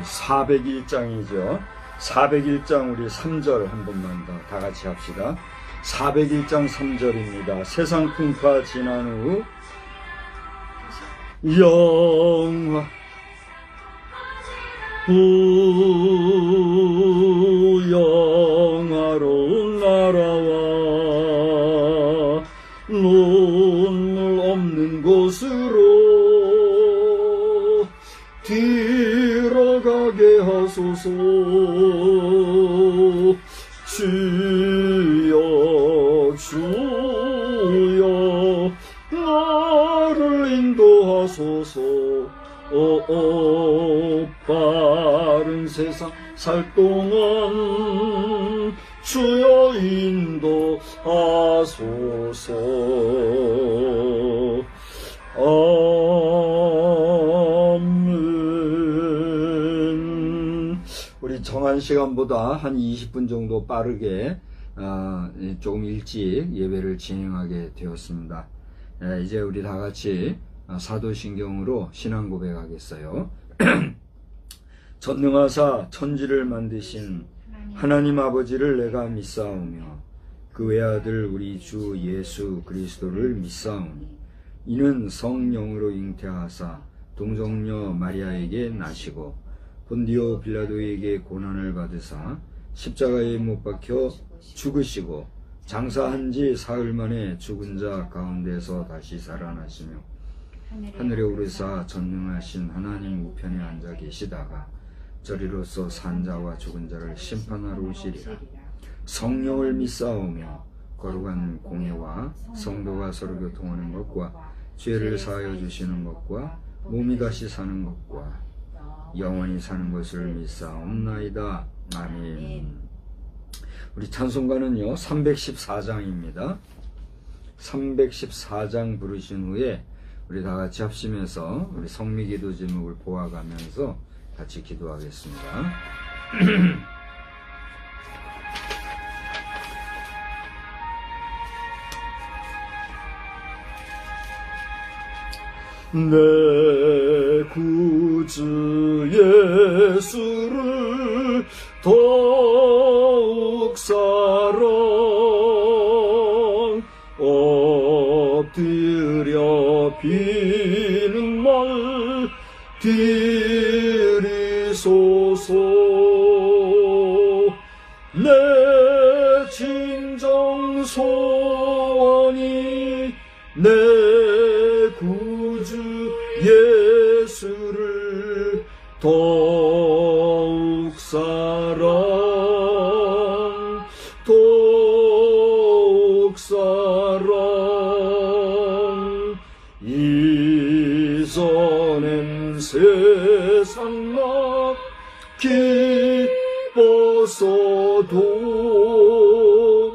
401장이죠. 401장 우리 3절 한 번만 다 같이 합시다. 401장 3절입니다. 세상 풍파 지난 후 영화로운 나라와 눈물 없는 곳으로 들어가게 하소서. 주여 주여 나를 인도하소서. 빠른 세상 살 동안 주여 인도하소서. 아멘. 우리 정한 시간보다 한 20분 정도 빠르게 조금 일찍 예배를 진행하게 되었습니다. 이제 우리 다 같이 사도신경으로 신앙 고백하겠어요. 전능하사 천지를 만드신 하나님 아버지를 내가 믿사오며 그 외아들 우리 주 예수 그리스도를 믿사오니 이는 성령으로 잉태하사 동정녀 마리아에게 나시고 본디오 빌라도에게 고난을 받으사 십자가에 못 박혀 죽으시고 장사한 지 사흘 만에 죽은 자 가운데서 다시 살아나시며 하늘에 오르사 전능하신 하나님 우편에 앉아 계시다가 저리로서 산 자와 죽은 자를 심판하러 오시리라. 성령을 믿사오며 거룩한 공예와 성도가 서로 교통하는 것과 죄를 사하여 주시는 것과 몸이 다시 사는 것과 영원히 사는 것을 믿사옵나이다. 아멘. 우리 찬송가는요 314장입니다. 314장 부르신 후에 우리 다 같이 합심해서 우리 성미기도 제목을 보아가면서 같이 기도하겠습니다. 내 구주 예수를 더욱 사랑 엎드려 비는 말 드리소서. 내 진정 소원이 내 구주 예수를 더욱 사랑 더욱 사랑. 이전엔 세상 나 기뻐서도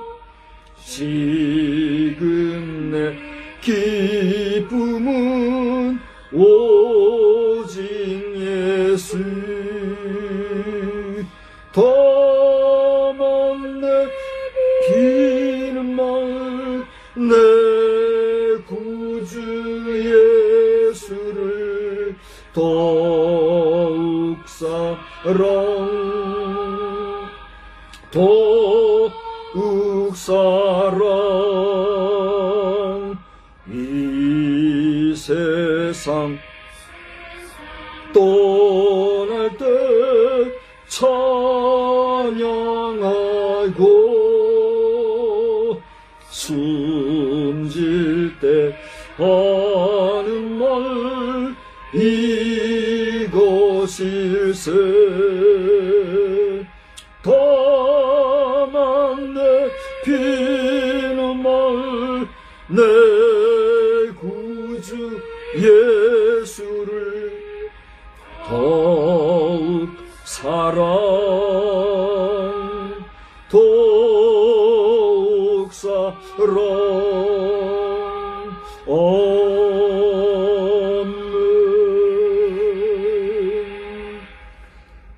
지금 내 기쁨은 오직 예수. 다만 내 비는 말 내 구주 예수를 더욱 사랑 더욱 사랑. 이 세상 떠날 때 찬양하고 숨질 때 하는 말 이것일세. 다만 내 피는 말 내 구주 예수를 더욱 사랑 더욱 사랑.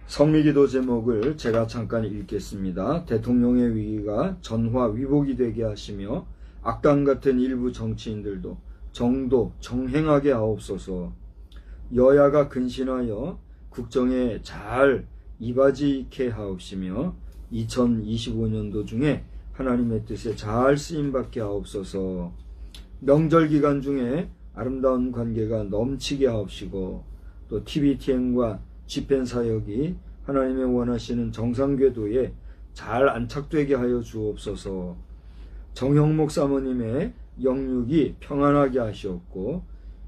성미기도 제목을 제가 잠깐 읽겠습니다. 대통령의 위기가 전화 위복이 되게 하시며 악당 같은 일부 정치인들도 정도 정행하게 하옵소서. 여야가 근신하여 국정에 잘 이바지케 하옵시며 2025년도 중에 하나님의 뜻에 잘 쓰임받게 하옵소서. 명절 기간 중에 아름다운 관계가 넘치게 하옵시고 또 TBTN과 집행 사역이 하나님의 원하시는 정상궤도에 잘 안착되게 하여 주옵소서. 정형목 사모님의 영육이 평안하게 하시옵고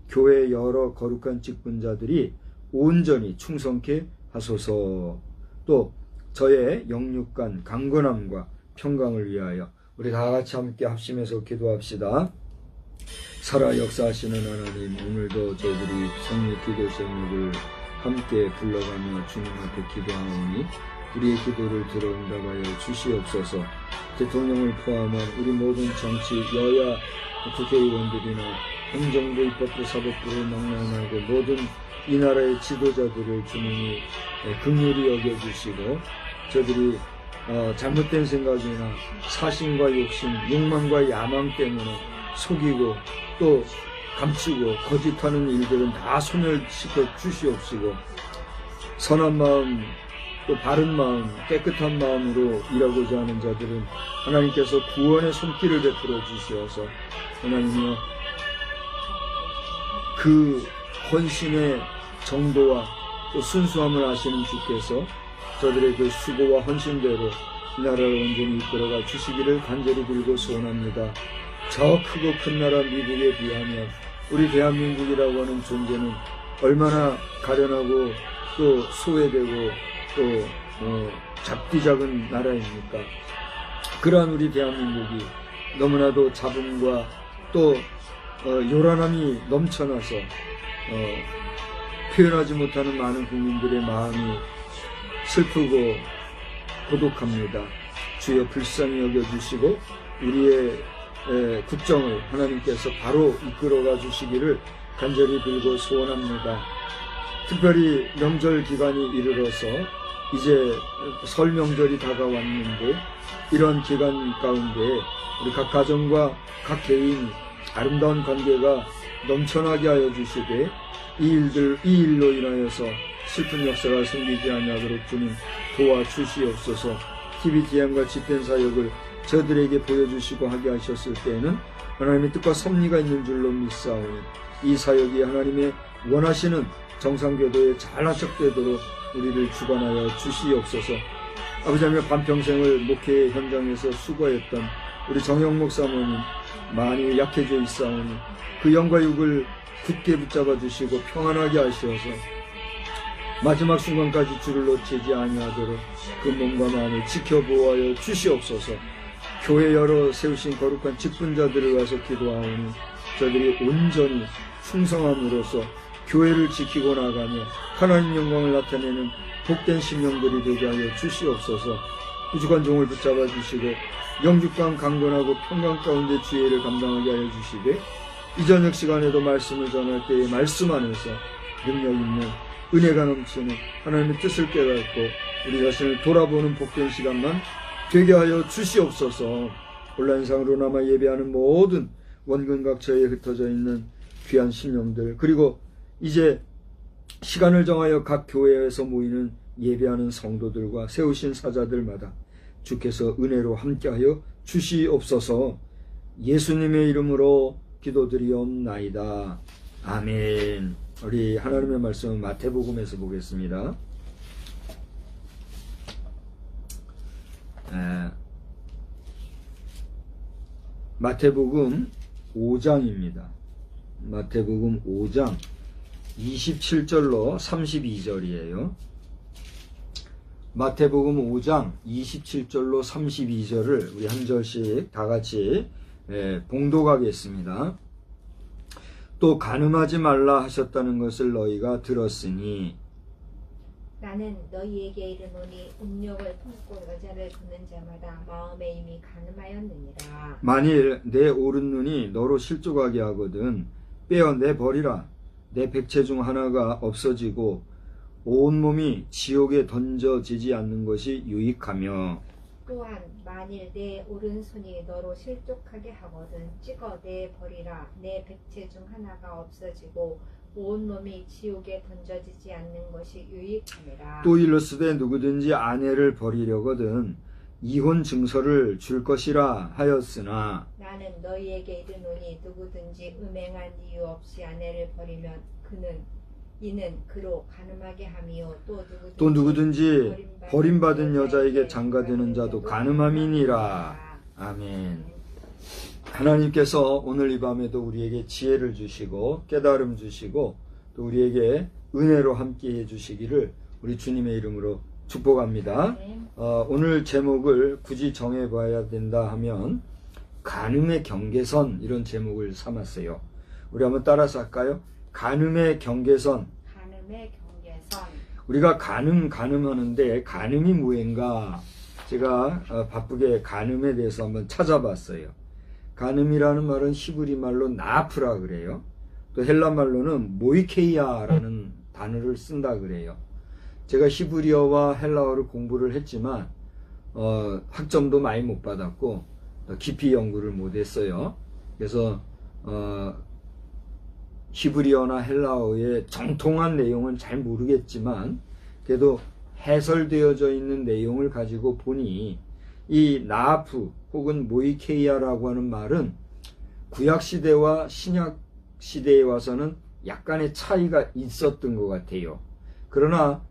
교회 여러 거룩한 직분자들이 온전히 충성케 하소서. 또 저의 영육간 강건함과 평강을 위하여 우리 다 같이 함께 합심해서 기도합시다. 살아 역사하시는 하나님, 오늘도 저희들이 성리 기도 제목을 함께 불러가며 주님 앞에 기도하오니 우리의 기도를 들어온다하여 주시옵소서. 대통령을 포함한 우리 모든 정치, 여야, 국회의원들이나 행정부, 입법부, 사법부를 막론하고 모든 이 나라의 지도자들을 주님이 긍휼히 여겨주시고 저들이 잘못된 생각이나 사심과 욕심, 욕망과 야망 때문에 속이고 또 감추고 거짓하는 일들은 다 소멸시켜 주시옵시고 선한 마음 또 바른 마음 깨끗한 마음으로 일하고자 하는 자들은 하나님께서 구원의 손길을 베풀어 주시어서 하나님이여 그 헌신의 정도와 또 순수함을 아시는 주께서 저들의 그 수고와 헌신대로 이 나라를 온전히 이끌어가 주시기를 간절히 빌고 소원합니다. 저 크고 큰 나라 미국에 비하면 우리 대한민국이라고 하는 존재는 얼마나 가련하고 또 소외되고 또 작디 작은 나라입니까? 그러한 우리 대한민국이 너무나도 잡음과 또 요란함이 넘쳐나서 표현하지 못하는 많은 국민들의 마음이 슬프고 고독합니다. 주여 불쌍히 여겨주시고 우리의 국정을 하나님께서 바로 이끌어가 주시기를 간절히 빌고 소원합니다. 특별히 명절 기간이 이르러서 이제 설 명절이 다가왔는데 이런 기간 가운데 우리 각 가정과 각 개인 아름다운 관계가 넘쳐나게 하여 주시되 이 일로 인하여서 슬픈 역사가 생기지 아니하도록 주님 도와주시옵소서. TBTN과 집행 사역을 저들에게 보여주시고 하게 하셨을 때에는 하나님의 뜻과 섭리가 있는 줄로 믿사오니 이 사역이 하나님의 원하시는 정상궤도에 잘 안착되도록 우리를 주관하여 주시옵소서. 아버지 하나님, 반평생을 목회 현장에서 수고했던 우리 정형목 사모님 많이 약해져 있사오니 그 영과 육을 굳게 붙잡아 주시고 평안하게 하시어서 마지막 순간까지 주를 놓치지 아니하도록 그 몸과 마음을 지켜보아여 주시옵소서. 교회 여러 세우신 거룩한 직분자들을 와서 기도하오니 저들이 온전히 충성함으로써 교회를 지키고 나가며 하나님 영광을 나타내는 복된 심령들이 되게 하여 주시옵소서. 부족한 종을 붙잡아 주시고 영육간 강건하고 평강 가운데 주의를 감당하게 하여 주시되 이 저녁 시간에도 말씀을 전할 때에 말씀 안에서 능력 있는 은혜가 넘치는 하나님의 뜻을 깨닫고 우리 자신을 돌아보는 복된 시간만 되게 하여 주시옵소서. 온라인상으로 남아 예배하는 모든 원근각처에 흩어져 있는 귀한 심령들, 그리고 이제 시간을 정하여 각 교회에서 모이는 예배하는 성도들과 세우신 사자들마다 주께서 은혜로 함께하여 주시옵소서. 예수님의 이름으로 기도드리옵나이다. 아멘. 우리 하나님의 말씀은 마태복음에서 보겠습니다. 마태복음 5장입니다. 마태복음 5장 27절로 32절이에요. 마태복음 5장 27절로 32절을 우리 한 절씩 다 같이 봉독하겠습니다. 또 간음하지 말라 하셨다는 것을 너희가 들었으니 나는 너희에게 이르노니 음욕을 품고 여자를 보는 자마다 마음에 이미 간음하였느니라. 만일 내 오른 눈이 너로 실족하게 하거든 빼어내 버리라. 내 백체 중 하나가 없어지고 온몸이 지옥에 던져지지 않는 것이 유익하며 또한 만일 내 오른손이 너로 실족하게 하거든 찍어내 버리라. 내 백체 중 하나가 없어지고 온 놈이 지옥에 던져지지 않는 것이 유익함이라. 또 일러스되 누구든지 아내를 버리려거든 이혼 증서를 줄 것이라 하였으나 나는 너희에게 이르노니 누구든지 음행한 이유 없이 아내를 버리면 이는 그로 가늠하게 함이요 또 누구든지 버림받은 여자에게 장가되는 자도 가늠함이니라. 아멘. 하나님께서 오늘 이 밤에도 우리에게 지혜를 주시고 깨달음 주시고 또 우리에게 은혜로 함께 해주시기를 우리 주님의 이름으로 축복합니다. 오늘 제목을 굳이 정해봐야 된다 하면 간음의 경계선, 이런 제목을 삼았어요. 우리 한번 따라서 할까요? 간음의 경계선. 우리가 간음하는데 간음이 뭐인가? 제가 바쁘게 간음에 대해서 한번 찾아봤어요. 간음이라는 말은 히브리 말로 나프라 그래요. 또 헬라 말로는 모이케이아라는 단어를 쓴다 그래요. 제가 히브리어와 헬라어를 공부를 했지만 학점도 많이 못 받았고 깊이 연구를 못 했어요. 그래서 히브리어나 헬라어의 정통한 내용은 잘 모르겠지만 그래도 해설되어져 있는 내용을 가지고 보니 이 나아프 혹은 모이케이아라고 하는 말은 구약시대와 신약시대에 와서는 약간의 차이가 있었던 것 같아요. 그러나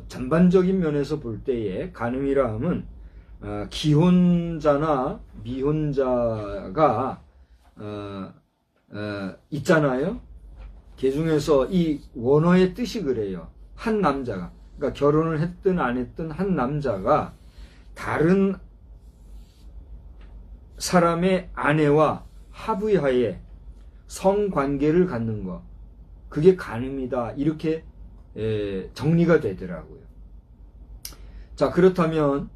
전반적인 면에서 볼 때에 간음이라 함은 기혼자나 미혼자가 있잖아요. 그 중에서 이 원어의 뜻이 그래요. 한 남자가, 그러니까 결혼을 했든 안 했든 한 남자가 다른 사람의 아내와 합의하에 성관계를 갖는 것, 그게 간음이다, 이렇게 정리가 되더라고요. 자, 그렇다면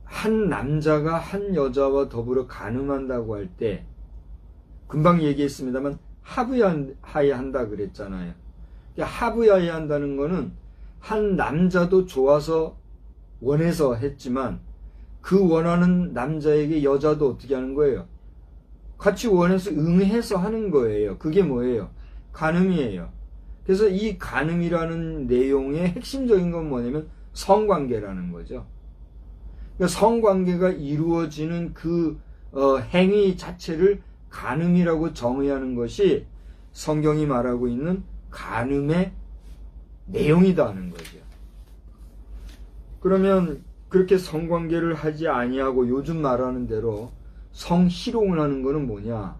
한 남자가 한 여자와 더불어 간음한다고 할 때 금방 얘기했습니다만 합의하에 한다 그랬잖아요. 합의하에 한다는 거는 한 남자도 좋아서 원해서 했지만 그 원하는 남자에게 여자도 어떻게 하는 거예요? 같이 원해서 응해서 하는 거예요. 그게 뭐예요? 간음이에요. 그래서 이 간음이라는 내용의 핵심적인 건 뭐냐면 성관계라는 거죠. 그러니까 성관계가 이루어지는 그 행위 자체를 간음이라고 정의하는 것이 성경이 말하고 있는 간음의 내용이다 하는 거죠. 그러면 그렇게 성관계를 하지 아니하고 요즘 말하는 대로 성희롱을 하는 거는 뭐냐?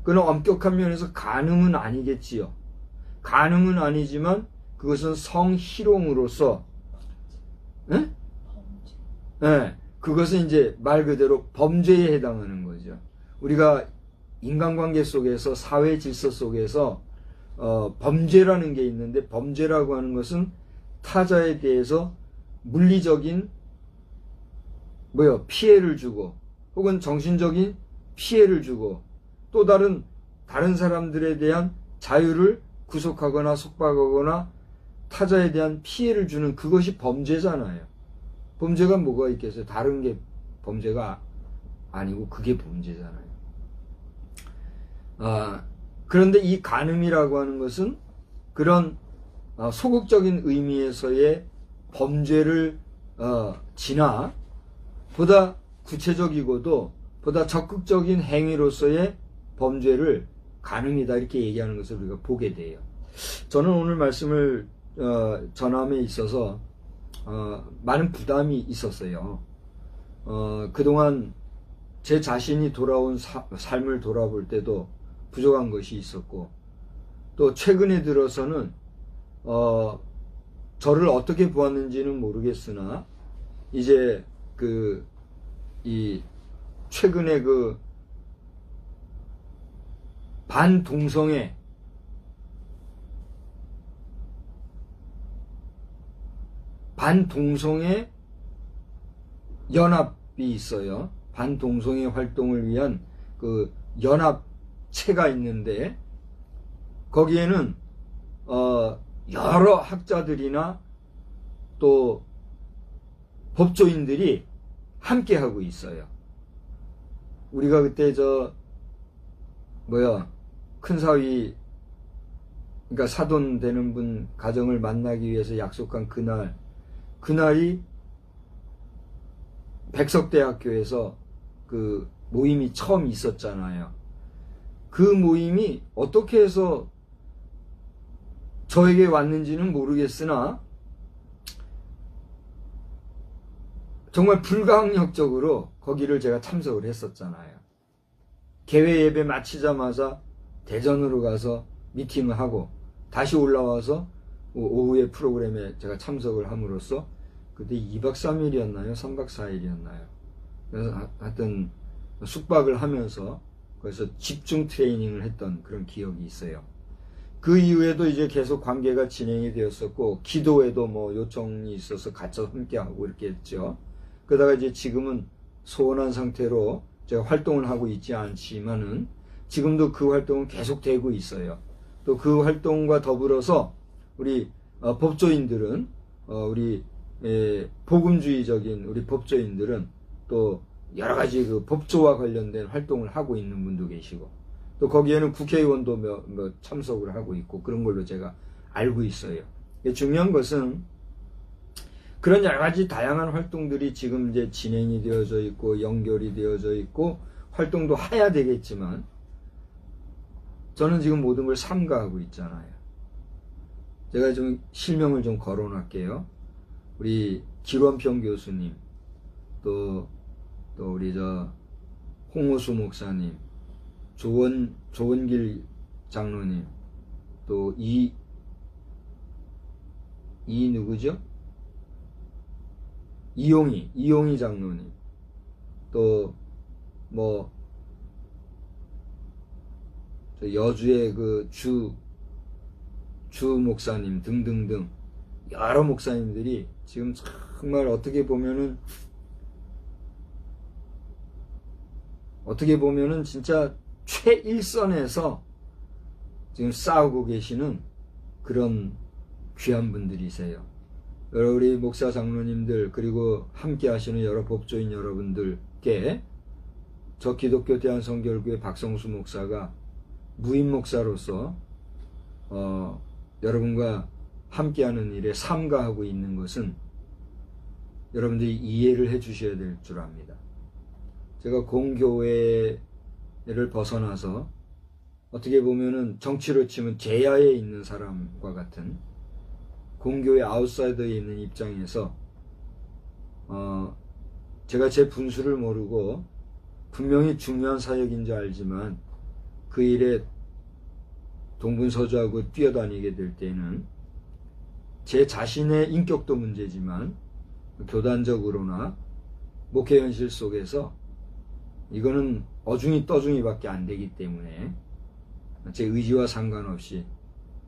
그는 엄격한 면에서 간음은 아니겠지요. 간음은 아니지만 그것은 성희롱으로서 그것은 이제 말 그대로 범죄에 해당하는 거죠. 우리가 인간관계 속에서, 사회 질서 속에서 범죄라는 게 있는데, 범죄라고 하는 것은 타자에 대해서 물리적인 피해를 주고 혹은 정신적인 피해를 주고 또 다른 사람들에 대한 자유를 구속하거나 속박하거나 타자에 대한 피해를 주는, 그것이 범죄잖아요. 범죄가 뭐가 있겠어요? 다른 게 범죄가 아니고 그게 범죄잖아요. 그런데 이 간음이라고 하는 것은 그런 소극적인 의미에서의 범죄를 지나 보다 구체적이고도 보다 적극적인 행위로서의 범죄를 간음이다, 이렇게 얘기하는 것을 우리가 보게 돼요. 저는 오늘 말씀을 전함에 있어서 많은 부담이 있었어요. 그동안 제 자신이 돌아온 삶을 돌아볼 때도 부족한 것이 있었고, 또 최근에 들어서는 저를 어떻게 보았는지는 모르겠으나 이제 최근에 반동성애 연합이 있어요. 반동성애 활동을 위한 그 연합체가 있는데 거기에는 여러 학자들이나 또 법조인들이 함께 하고 있어요. 우리가 그때 큰사위 그러니까 사돈 되는 분 가정을 만나기 위해서 약속한 그날이 백석대학교에서 그 모임이 처음 있었잖아요. 그 모임이 어떻게 해서 저에게 왔는지는 모르겠으나 정말 불가항력적으로 거기를 제가 참석을 했었잖아요. 개회 예배 마치자마자 대전으로 가서 미팅을 하고 다시 올라와서 오후에 프로그램에 제가 참석을 함으로써 그때 2박 3일이었나요? 3박 4일이었나요? 그래서 하여튼 숙박을 하면서 그래서 집중 트레이닝을 했던 그런 기억이 있어요. 그 이후에도 이제 계속 관계가 진행이 되었었고 기도에도 뭐 요청이 있어서 같이 함께하고 이렇게 했죠. 그러다가 이제 지금은 소원한 상태로 제가 활동을 하고 있지 않지만은 지금도 그 활동은 계속되고 있어요. 또 그 활동과 더불어서 우리 법조인들은 우리 복음주의적인 우리 법조인들은 또 여러 가지 그 법조와 관련된 활동을 하고 있는 분도 계시고 또 거기에는 국회의원도 참석을 하고 있고 그런 걸로 제가 알고 있어요. 중요한 것은 그런 여러 가지 다양한 활동들이 지금 이제 진행이 되어져 있고 연결이 되어져 있고 활동도 해야 되겠지만 저는 지금 모든 걸 삼가하고 있잖아요. 제가 좀 실명을 좀 거론할게요. 우리 기원평 교수님, 또 우리 홍호수 목사님, 조원길 장로님, 또 누구죠? 이용희 장로님, 또 여주의 그 주 목사님 등등등 여러 목사님들이 지금 정말 어떻게 보면은 진짜 최일선에서 지금 싸우고 계시는 그런 귀한 분들이세요. 여러 우리 목사 장로님들 그리고 함께 하시는 여러 법조인 여러분들께 저 기독교 대한성결교회 박성수 목사가 무임 목사로서 여러분과 함께하는 일에 삼가하고 있는 것은 여러분들이 이해를 해 주셔야 될 줄 압니다. 제가 공교회를 벗어나서 어떻게 보면은 정치로 치면 제야에 있는 사람과 같은 공교회 아웃사이더에 있는 입장에서 제가 제 분수를 모르고 분명히 중요한 사역인 줄 알지만 그 일에 동분서주하고 뛰어다니게 될 때는 제 자신의 인격도 문제지만 교단적으로나 목회 현실 속에서 이거는 어중이 떠중이밖에 안 되기 때문에 제 의지와 상관없이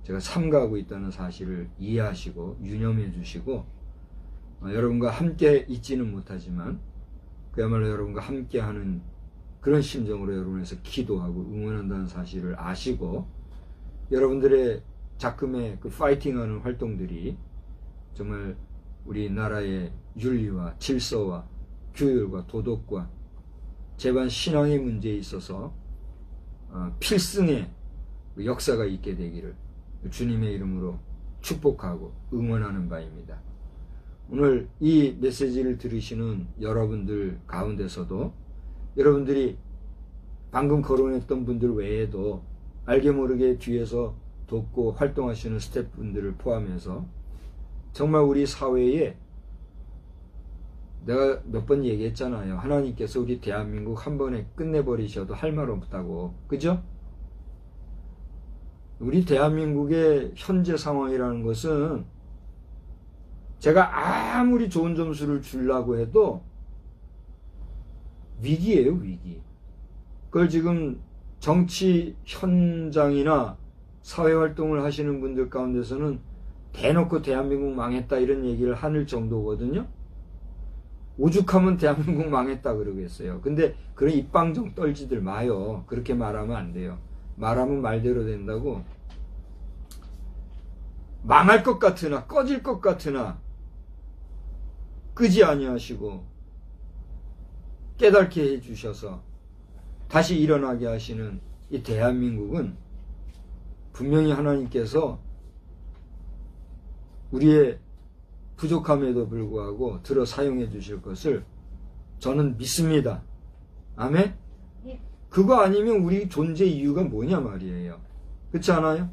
제가 삼가하고 있다는 사실을 이해하시고 유념해 주시고 여러분과 함께 있지는 못하지만 그야말로 여러분과 함께하는 그런 심정으로 여러분에서 기도하고 응원한다는 사실을 아시고 여러분들의 작금의 그 파이팅하는 활동들이 정말 우리나라의 윤리와 질서와 규율과 도덕과 제반 신앙의 문제에 있어서 필승의 역사가 있게 되기를 주님의 이름으로 축복하고 응원하는 바입니다. 오늘 이 메시지를 들으시는 여러분들 가운데서도 여러분들이 방금 거론했던 분들 외에도 알게 모르게 뒤에서 돕고 활동하시는 스태프분들을 포함해서 정말 우리 사회에 내가 몇 번 얘기했잖아요. 하나님께서 우리 대한민국 한 번에 끝내버리셔도 할 말 없다고. 그죠? 우리 대한민국의 현재 상황이라는 것은 제가 아무리 좋은 점수를 주려고 해도 위기예요, 위기. 그걸 지금 정치 현장이나 사회활동을 하시는 분들 가운데서는 대놓고 대한민국 망했다 이런 얘기를 하는 정도거든요. 오죽하면 대한민국 망했다 그러겠어요. 근데 그런 입방정 떨지들 마요. 그렇게 말하면 안 돼요. 말하면 말대로 된다고. 망할 것 같으나 꺼질 것 같으나 끄지 아니하시고 깨닫게 해주셔서 다시 일어나게 하시는 이 대한민국은 분명히 하나님께서 우리의 부족함에도 불구하고 들어 사용해 주실 것을 저는 믿습니다. 아멘? 그거 아니면 우리 존재 이유가 뭐냐 말이에요. 그렇지 않아요?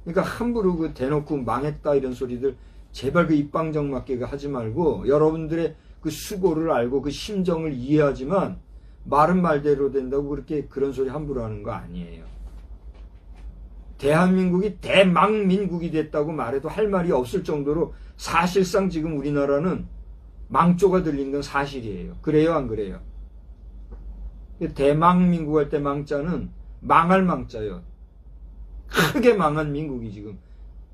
그러니까 함부로 그 대놓고 망했다 이런 소리들 제발 그 입방정 맞게 하지 말고 여러분들의 그 수고를 알고 그 심정을 이해하지만 말은 말대로 된다고 그렇게 그런 소리 함부로 하는 거 아니에요. 대한민국이 대망민국이 됐다고 말해도 할 말이 없을 정도로 사실상 지금 우리나라는 망조가 들린 건 사실이에요. 그래요, 안 그래요? 대망민국 할 때 망자는 망할 망자요. 크게 망한 민국이 지금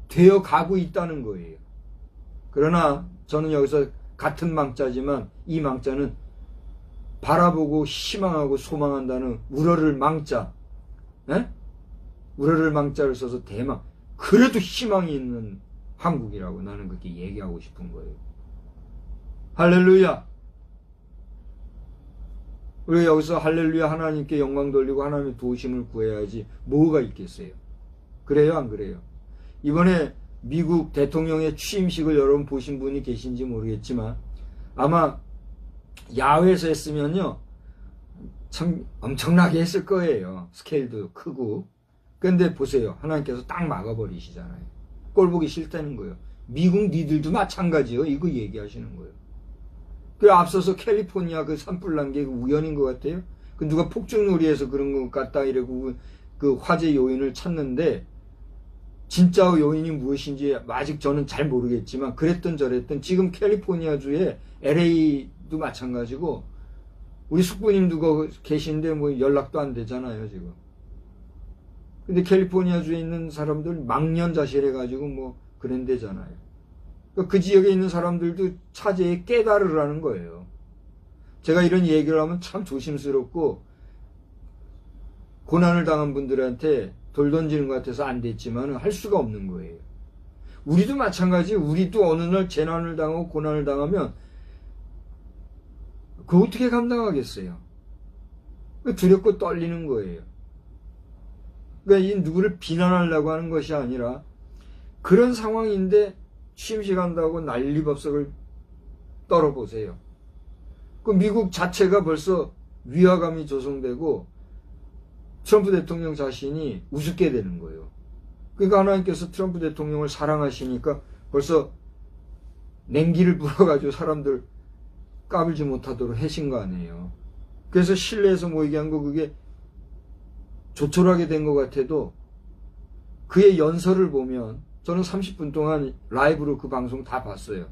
되어 가고 있다는 거예요. 그러나 저는 여기서 같은 망자지만 이 망자는 바라보고 희망하고 소망한다는 우러를 망자, 에? 우러를 망자를 써서 대망, 그래도 희망이 있는 한국이라고 나는 그렇게 얘기하고 싶은 거예요. 할렐루야. 우리가 여기서 할렐루야 하나님께 영광 돌리고 하나님의 도우심을 구해야지 뭐가 있겠어요. 그래요, 안 그래요? 이번에 미국 대통령의 취임식을 여러분 보신 분이 계신지 모르겠지만 아마 야외에서 했으면요 참 엄청나게 했을 거예요. 스케일도 크고. 근데 보세요, 하나님께서 딱 막아버리시잖아요. 꼴 보기 싫다는 거예요. 미국 니들도 마찬가지요. 이거 얘기하시는 거예요. 그 앞서서 캘리포니아 그 산불 난 게 우연인 것 같아요. 그 누가 폭죽놀이해서 그런 것 같다 이러고 그 화재 요인을 찾는데 진짜 요인이 무엇인지 아직 저는 잘 모르겠지만 그랬던 저랬던 지금 캘리포니아주에 LA도 마찬가지고 우리 숙부님도 계신데 뭐 연락도 안 되잖아요 지금. 근데 캘리포니아주에 있는 사람들 망년자실해가지고 뭐 그런 데잖아요. 그 지역에 있는 사람들도 차제에 깨달으라는 거예요. 제가 이런 얘기를 하면 참 조심스럽고 고난을 당한 분들한테 돌 던지는 것 같아서 안 됐지만 할 수가 없는 거예요. 우리도 마찬가지. 우리도 어느 날 재난을 당하고 고난을 당하면 그거 어떻게 감당하겠어요? 두렵고 떨리는 거예요. 그러니까 이 누구를 비난하려고 하는 것이 아니라 그런 상황인데 취임식 한다고 난리법석을 떨어보세요. 그 미국 자체가 벌써 위화감이 조성되고 트럼프 대통령 자신이 우습게 되는 거예요. 그러니까 하나님께서 트럼프 대통령을 사랑하시니까 벌써 냉기를 불어가지고 사람들 까불지 못하도록 하신 거 아니에요. 그래서 실내에서 모이게 한 거 그게 조촐하게 된 것 같아도 그의 연설을 보면 저는 30분 동안 라이브로 그 방송 다 봤어요.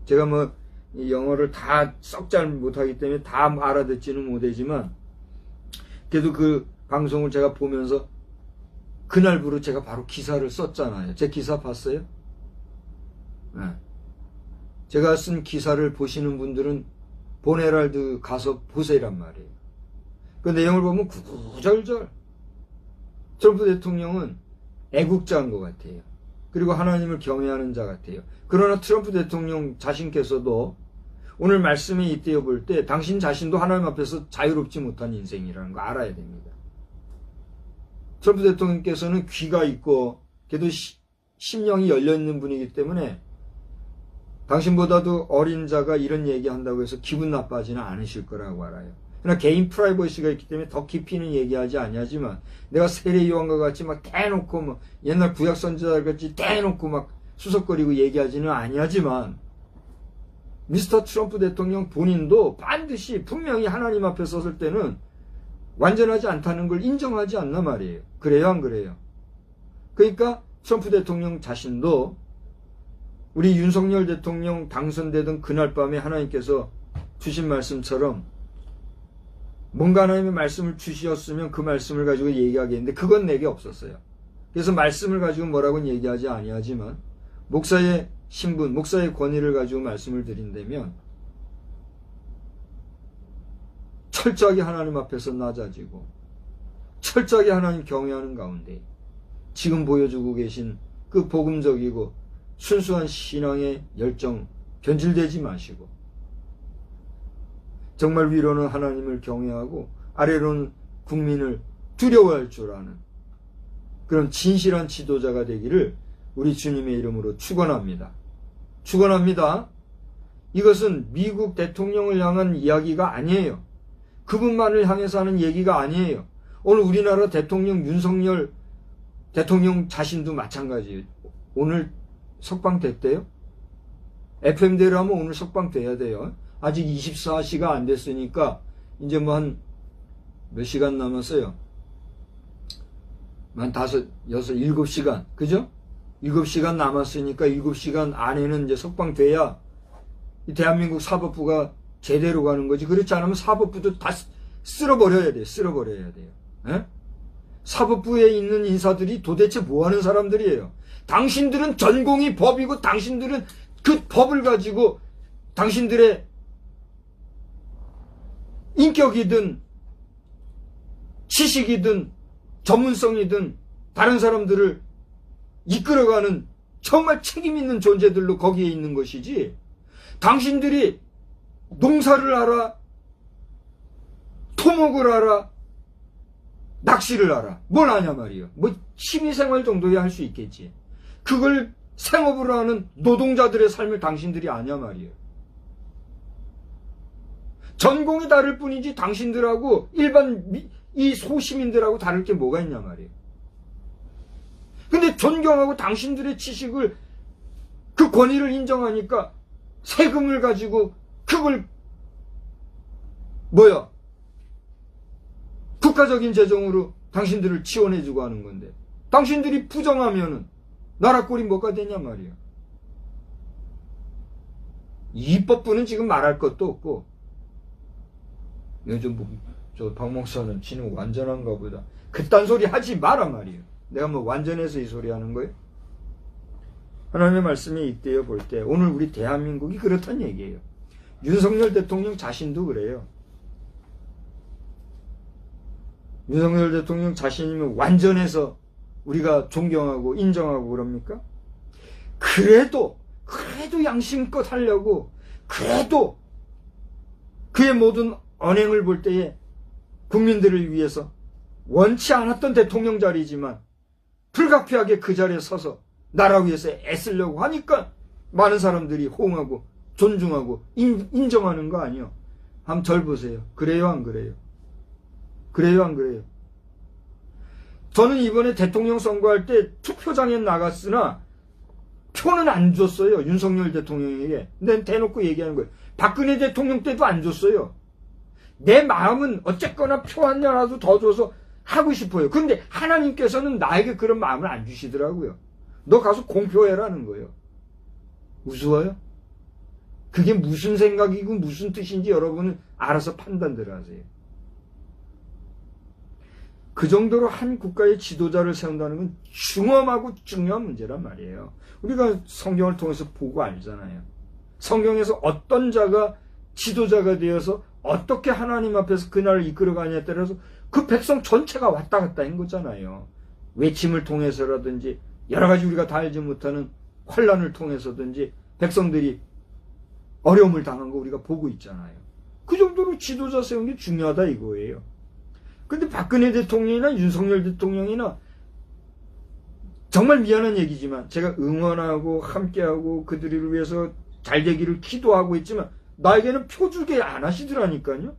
제가 뭐 영어를 다 썩 잘 못하기 때문에 다 알아듣지는 못하지만 그래도 그 방송을 제가 보면서 그날부로 제가 바로 기사를 썼잖아요. 제 기사 봤어요? 네. 제가 쓴 기사를 보시는 분들은 본헤럴드 가서 보세란 말이에요. 그 내용을 보면 구구절절 트럼프 대통령은 애국자인 것 같아요. 그리고 하나님을 경외하는 자 같아요. 그러나 트럼프 대통령 자신께서도 오늘 말씀에 잇대어 볼 때 당신 자신도 하나님 앞에서 자유롭지 못한 인생이라는 거 알아야 됩니다. 트럼프 대통령께서는 귀가 있고 그래도 심령이 열려있는 분이기 때문에 당신보다도 어린 자가 이런 얘기한다고 해서 기분 나빠지는 않으실 거라고 알아요. 그러나 개인 프라이버시가 있기 때문에 더 깊이는 얘기하지 아니하지만 내가 세례 요한과 같이 막 대놓고 막 옛날 구약 선지자들 같이 대놓고 막 수석거리고 얘기하지는 아니하지만 미스터 트럼프 대통령 본인도 반드시 분명히 하나님 앞에 섰을 때는 완전하지 않다는 걸 인정하지 않나 말이에요. 그래요, 안 그래요? 그러니까 트럼프 대통령 자신도 우리 윤석열 대통령 당선되던 그날 밤에 하나님께서 주신 말씀처럼 뭔가 하나님의 말씀을 주셨으면 그 말씀을 가지고 얘기하겠는데 그건 내게 없었어요. 그래서 말씀을 가지고 뭐라고는 얘기하지 아니하지만 목사의 신분, 목사의 권위를 가지고 말씀을 드린다면 철저하게 하나님 앞에서 낮아지고 철저하게 하나님 경외하는 가운데 지금 보여주고 계신 그 복음적이고 순수한 신앙의 열정 변질되지 마시고 정말 위로는 하나님을 경외하고 아래로는 국민을 두려워할 줄 아는 그런 진실한 지도자가 되기를 우리 주님의 이름으로 축원합니다. 축원합니다. 이것은 미국 대통령을 향한 이야기가 아니에요. 그분만을 향해서 하는 얘기가 아니에요. 오늘 우리나라 대통령 윤석열 대통령 자신도 마찬가지예요. 오늘 석방됐대요? FM대로 하면 오늘 석방돼야 돼요. 아직 24시가 안 됐으니까 이제 뭐 한 몇 시간 남았어요? 한 7시간. 그죠? 7시간 남았으니까 7시간 안에는 이제 석방돼야 이 대한민국 사법부가 제대로 가는 거지. 그렇지 않으면 사법부도 다 쓸어버려야 돼요. 쓸어버려야 돼요. 에? 사법부에 있는 인사들이 도대체 뭐 하는 사람들이에요? 당신들은 전공이 법이고 당신들은 그 법을 가지고 당신들의 인격이든 지식이든 전문성이든 다른 사람들을 이끌어가는 정말 책임 있는 존재들로 거기에 있는 것이지, 당신들이 농사를 알아, 토목을 알아, 낚시를 알아, 뭘 아냐 말이에요. 뭐 취미생활 정도야 할 수 있겠지. 그걸 생업으로 하는 노동자들의 삶을 당신들이 아냐 말이에요. 전공이 다를 뿐이지 당신들하고 일반 이 소시민들하고 다를 게 뭐가 있냐 말이에요. 근데 존경하고 당신들의 지식을, 그 권위를 인정하니까 세금을 가지고 그걸 국가적인 재정으로 당신들을 지원해주고 하는 건데, 당신들이 부정하면은 나라 꼴이 뭐가 되냐 말이야. 입법부는 지금 말할 것도 없고, 요즘 저 박 목사는 지는 완전한가 보다. 그딴 소리 하지 마라 말이에요. 내가 뭐 완전해서 이 소리 하는 거예요? 하나님의 말씀이 있대요. 볼 때 오늘 우리 대한민국이 그렇단 얘기예요. 윤석열 대통령 자신도 그래요. 윤석열 대통령 자신이면 완전해서 우리가 존경하고 인정하고 그럽니까? 그래도 양심껏 하려고, 그래도 그의 모든 언행을 볼 때에 국민들을 위해서 원치 않았던 대통령 자리지만 불가피하게 그 자리에 서서 나라 위해서 애쓰려고 하니까 많은 사람들이 호응하고 존중하고 인정하는 거 아니요? 한번 절 보세요. 그래요, 안 그래요? 그래요, 안 그래요? 저는 이번에 대통령 선거할 때 투표장에 나갔으나 표는 안 줬어요. 윤석열 대통령에게. 근데 대놓고 얘기하는 거예요. 박근혜 대통령 때도 안 줬어요. 내 마음은 어쨌거나 표 한 냐라도 더 줘서 하고 싶어요. 근데 하나님께서는 나에게 그런 마음을 안 주시더라고요. 너 가서 공표해라는 거예요. 우스워요? 그게 무슨 생각이고 무슨 뜻인지 여러분은 알아서 판단들 하세요. 그 정도로 한 국가의 지도자를 세운다는 건 중엄하고 중요한 문제란 말이에요. 우리가 성경을 통해서 보고 알잖아요. 성경에서 어떤 자가 지도자가 되어서 어떻게 하나님 앞에서 그날을 이끌어가냐에 따라서 그 백성 전체가 왔다 갔다 한 거잖아요. 외침을 통해서라든지 여러 가지 우리가 다 알지 못하는 환란을 통해서든지 백성들이 어려움을 당한 거 우리가 보고 있잖아요. 그 정도로 지도자 세운 게 중요하다 이거예요. 근데 박근혜 대통령이나 윤석열 대통령이나 정말 미안한 얘기지만 제가 응원하고 함께하고 그들을 위해서 잘 되기를 기도하고 있지만 나에게는 표 주게 안 하시더라니까요.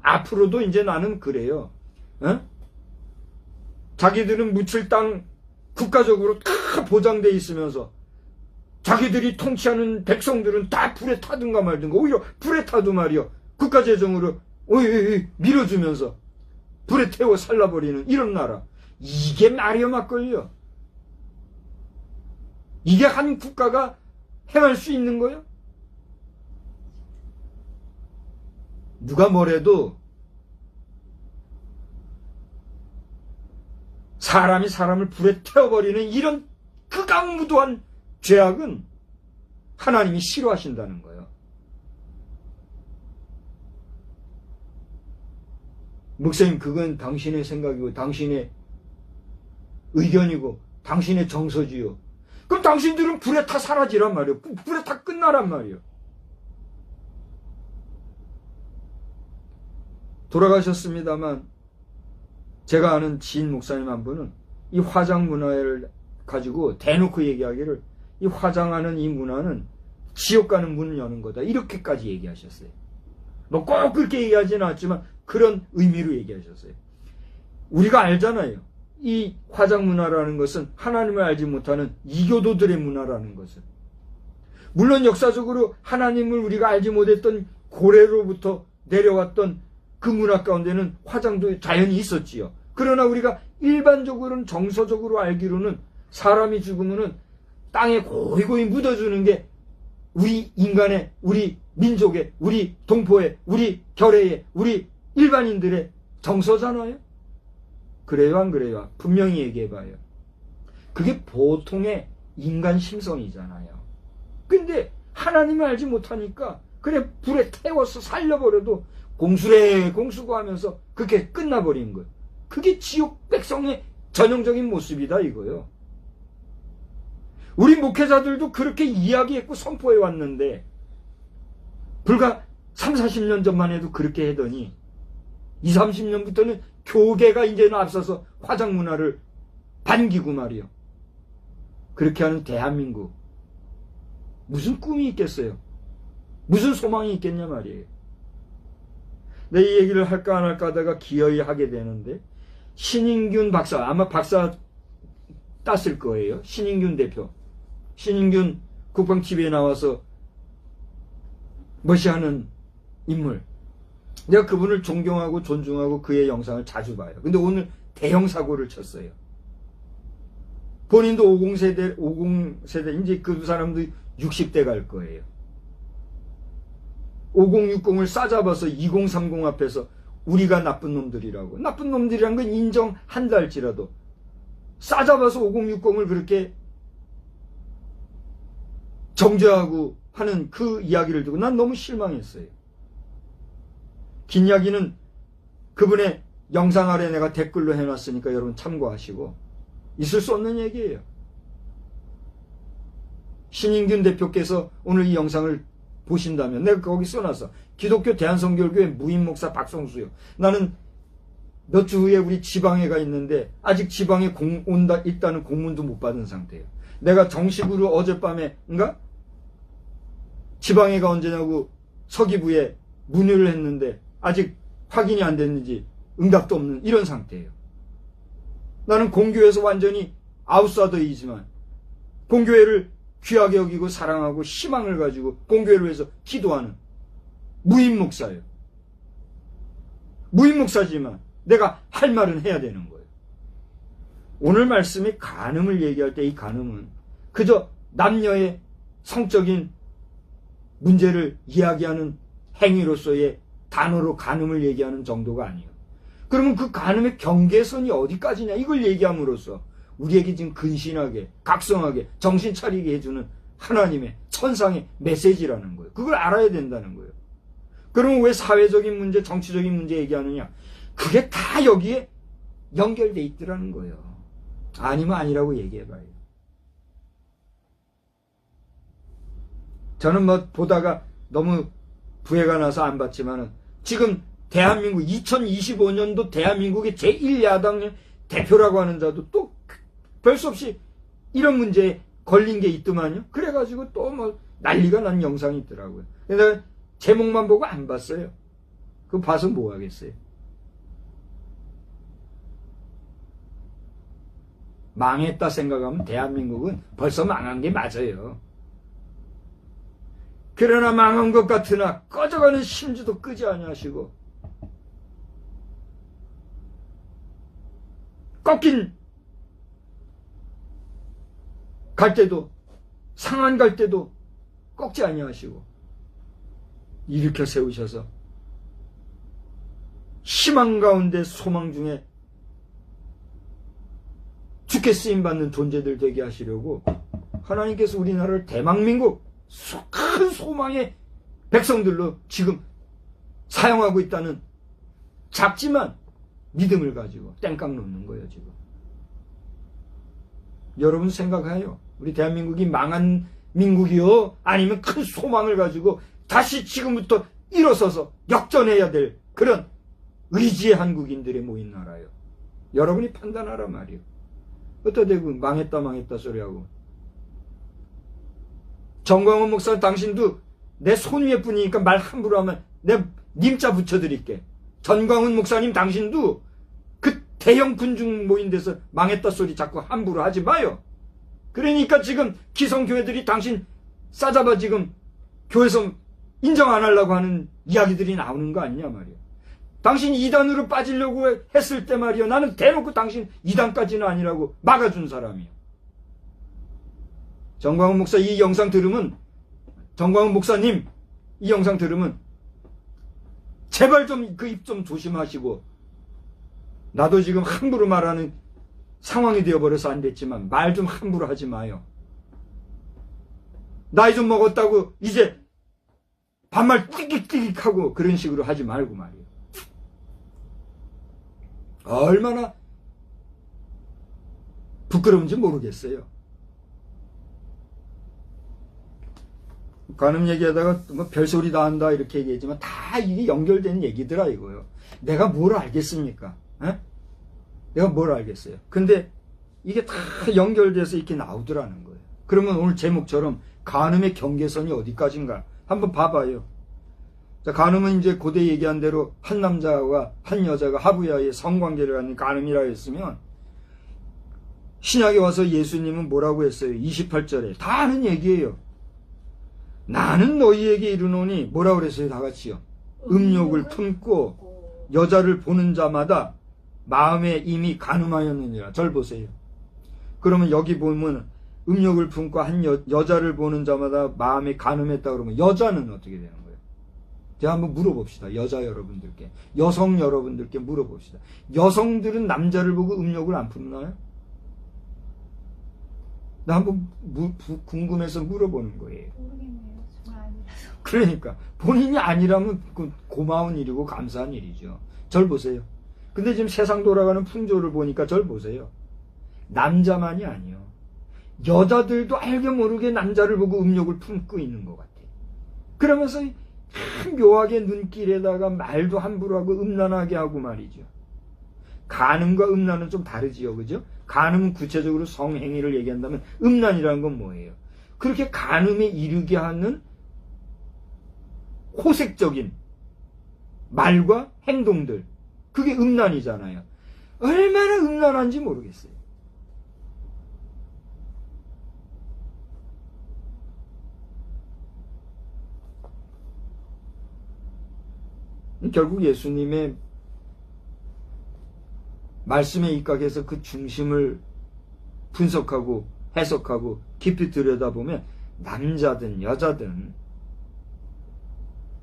앞으로도 이제 나는 그래요. 자기들은 묻힐 땅 국가적으로 다 보장돼 있으면서 자기들이 통치하는 백성들은 다 불에 타든가 말든가, 오히려 불에 타도 말이요, 국가재정으로 밀어주면서 불에 태워 살라버리는 이런 나라. 이게 말이여 막걸리요. 이게 한 국가가 행할 수 있는 거예요? 누가 뭐래도 사람이 사람을 불에 태워버리는 이런 극악무도한 죄악은 하나님이 싫어하신다는 거예요. 목사님, 그건 당신의 생각이고 당신의 의견이고 당신의 정서지요. 그럼 당신들은 불에 타 사라지란 말이에요. 불에 타 끝나란 말이에요. 돌아가셨습니다만 제가 아는 지인 목사님 한 분은 이 화장 문화를 가지고 대놓고 얘기하기를 이 화장하는 이 문화는 지옥 가는 문을 여는 거다. 이렇게까지 얘기하셨어요. 뭐 꼭 그렇게 얘기하지는 않았지만 그런 의미로 얘기하셨어요. 우리가 알잖아요. 이 화장 문화라는 것은 하나님을 알지 못하는 이교도들의 문화라는 것은. 물론 역사적으로 하나님을 우리가 알지 못했던 고래로부터 내려왔던 그 문화 가운데는 화장도 자연히 있었지요. 그러나 우리가 일반적으로는 정서적으로 알기로는 사람이 죽으면은 땅에 고이고이 묻어주는 게 우리 인간의, 우리 민족의, 우리 동포의, 우리 결의의, 우리 일반인들의 정서잖아요. 그래요, 안 그래요? 분명히 얘기해봐요. 그게 보통의 인간 심성이잖아요. 근데 하나님을 알지 못하니까 그래 불에 태워서 살려버려도 공수래 공수고 하면서 그렇게 끝나버린 거예요. 그게 지옥 백성의 전형적인 모습이다 이거요. 우리 목회자들도 그렇게 이야기했고 선포해 왔는데 불과 30-40년 전만 해도 그렇게 하더니 20-30년부터는 교계가 이제는 앞서서 화장 문화를 반기고 말이요. 그렇게 하는 대한민국 무슨 꿈이 있겠어요? 무슨 소망이 있겠냐 말이에요. 내 이 얘기를 할까 안 할까 하다가 기어이 하게 되는데 신인균 박사, 아마 박사 땄을 거예요. 신인균 대표. 신인균 국방TV에 나와서 머시하는 인물. 내가 그분을 존경하고 존중하고 그의 영상을 자주 봐요. 근데 오늘 대형 사고를 쳤어요. 본인도 50세대, 이제 그 사람도 60대 갈 거예요. 5060을 싸잡아서 2030 앞에서 우리가 나쁜 놈들이라고. 나쁜 놈들이란 건 인정한다 할지라도 싸잡아서 5060을 그렇게 정죄하고 하는 그 이야기를 듣고 난 너무 실망했어요. 긴 이야기는 그분의 영상 아래 내가 댓글로 해놨으니까 여러분 참고하시고 있을 수 없는 얘기예요. 신인균 대표께서 오늘 이 영상을 보신다면 내가 거기 써놨어. 기독교 대한성결교회 무임목사 박성수요. 나는 몇 주 후에 우리 지방회가 있는데 아직 지방에 있다는 공문도 못 받은 상태예요. 내가 정식으로 어젯밤에인가 지방회가 언제냐고 서기부에 문의를 했는데 아직 확인이 안 됐는지 응답도 없는 이런 상태예요. 나는 공교회에서 완전히 아웃사이더이지만 공교회를 귀하게 여기고 사랑하고 희망을 가지고 공교회를 위해서 기도하는 무임목사예요. 무임목사지만 내가 할 말은 해야 되는 거예요. 오늘 말씀의 간음을 얘기할 때 이 간음은 그저 남녀의 성적인 문제를 이야기하는 행위로서의 단어로 간음을 얘기하는 정도가 아니에요. 그러면 그 간음의 경계선이 어디까지냐 이걸 얘기함으로써 우리에게 지금 근신하게 각성하게 정신 차리게 해주는 하나님의 천상의 메시지라는 거예요. 그걸 알아야 된다는 거예요. 그러면 왜 사회적인 문제 정치적인 문제 얘기하느냐, 그게 다 여기에 연결돼 있더라는 거예요. 아니면 아니라고 얘기해봐요. 저는 뭐 보다가 너무 부해가 나서 안 봤지만은 지금 대한민국 2025년도 대한민국의 제1야당 대표라고 하는 자도 또 별 수 없이 이런 문제에 걸린 게 있더만요. 그래가지고 또 뭐 난리가 난 영상이 있더라고요. 내가 제목만 보고 안 봤어요. 그거 봐서 뭐 하겠어요. 망했다 생각하면 대한민국은 벌써 망한 게 맞아요. 그러나 망한 것 같으나 꺼져가는 심지도 끄지 아니하시고 꺾인 갈대도 상한 갈대도 꺾지 아니하시고 일으켜 세우셔서 희망 가운데 소망 중에 주께 쓰임받는 존재들 되게 하시려고 하나님께서 우리나라를 대망민국 큰 소망의 백성들로 지금 사용하고 있다는 작지만 믿음을 가지고 땡깡 놓는 거예요. 지금 여러분 생각해요. 우리 대한민국이 망한 민국이요? 아니면 큰 소망을 가지고 다시 지금부터 일어서서 역전해야 될 그런 의지의 한국인들이 모인 나라예요. 여러분이 판단하라 말이에요. 어디다 대고 망했다 소리하고. 정광훈 목사 당신도 내 손 위에 뿐이니까 말 함부로 하면 내 님자 붙여드릴게. 전광훈 목사님 당신도 그 대형 군중 모인 데서 망했다 소리 자꾸 함부로 하지 마요. 그러니까 지금 기성교회들이 당신 싸잡아 지금 교회에서 인정 안 하려고 하는 이야기들이 나오는 거 아니냐 말이야. 당신 이단으로 빠지려고 했을 때 말이야. 나는 대놓고 당신 이단까지는 아니라고 막아준 사람이야. 정광훈 목사 이 영상 들으면, 정광훈 목사님 이 영상 들으면 제발 좀 그 입 좀 조심하시고, 나도 지금 함부로 말하는 상황이 되어버려서 안 됐지만 말 좀 함부로 하지 마요. 나이 좀 먹었다고 이제 반말 띠깃띠깃하고 그런 식으로 하지 말고 말이에요. 얼마나 부끄러운지 모르겠어요. 간음 얘기하다가 뭐 별소리 다 한다 이렇게 얘기했지만 다 이게 연결되는 얘기더라 이거요. 내가 뭘 알겠습니까? 에? 내가 뭘 알겠어요. 근데 이게 다 연결돼서 이렇게 나오더라는 거예요. 그러면 오늘 제목처럼 간음의 경계선이 어디까지인가 한번 봐봐요. 자, 간음은 이제 고대 얘기한 대로 한 남자와 한 여자가 하부야의 성관계를 갖는 간음이라 했으면, 신약에 와서 예수님은 뭐라고 했어요? 28절에 다 아는 얘기예요. 나는 너희에게 이르노니 뭐라고 그랬어요? 다 같이요. 음욕을 품고 여자를 보는 자마다 마음에 이미 간음하였느니라. 절 보세요. 그러면 여기 보면 음욕을 품고 한 여자를 보는 자마다 마음에 간음했다 그러면 여자는 어떻게 되는 거예요? 제가 한번 물어봅시다. 여자 여러분들께, 여성 여러분들께 물어봅시다. 여성들은 남자를 보고 음욕을 안 품나요? 나 한번 궁금해서 물어보는 거예요. 모르겠네요. 정말 아니라서. 그러니까 본인이 아니라면 고마운 일이고 감사한 일이죠. 절 보세요. 근데 지금 세상 돌아가는 풍조를 보니까 절 보세요. 남자만이 아니요. 여자들도 알게 모르게 남자를 보고 음욕을 품고 있는 것 같아요. 그러면서 묘하게 눈길에다가 말도 함부로 하고 음란하게 하고 말이죠. 간음과 음란은 좀 다르지요. 그죠? 간음은 구체적으로 성행위를 얘기한다면 음란이라는 건 뭐예요? 그렇게 간음에 이르게 하는 호색적인 말과 행동들, 그게 음란이잖아요. 얼마나 음란한지 모르겠어요. 결국 예수님의 말씀에 입각해서 그 중심을 분석하고 해석하고 깊이 들여다보면 남자든 여자든,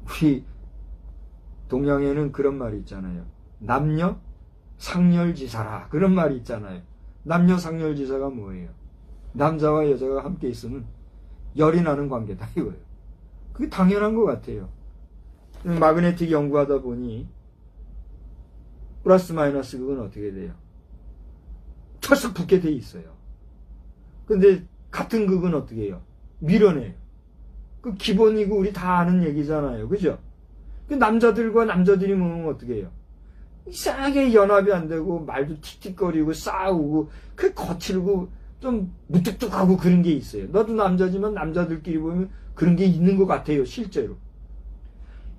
우리 동양에는 그런 말이 있잖아요. 남녀 상렬지사라, 그런 말이 있잖아요. 남녀 상렬지사가 뭐예요? 남자와 여자가 함께 있으면 열이 나는 관계다 이거예요. 그게 당연한 것 같아요. 마그네틱 연구하다 보니 플러스 마이너스 극은 어떻게 돼요? 철썩 붙게 돼 있어요. 근데 같은 극은 어떻게 해요? 밀어내요. 그 기본이고 우리 다 아는 얘기잖아요. 그죠? 그 남자들과 남자들이 모으면 어떻게 해요? 이상하게 연합이 안 되고 말도 틱틱거리고 싸우고 그 거칠고 좀 무뚝뚝하고 그런 게 있어요. 너도 남자지만 남자들끼리 보면 그런 게 있는 것 같아요. 실제로.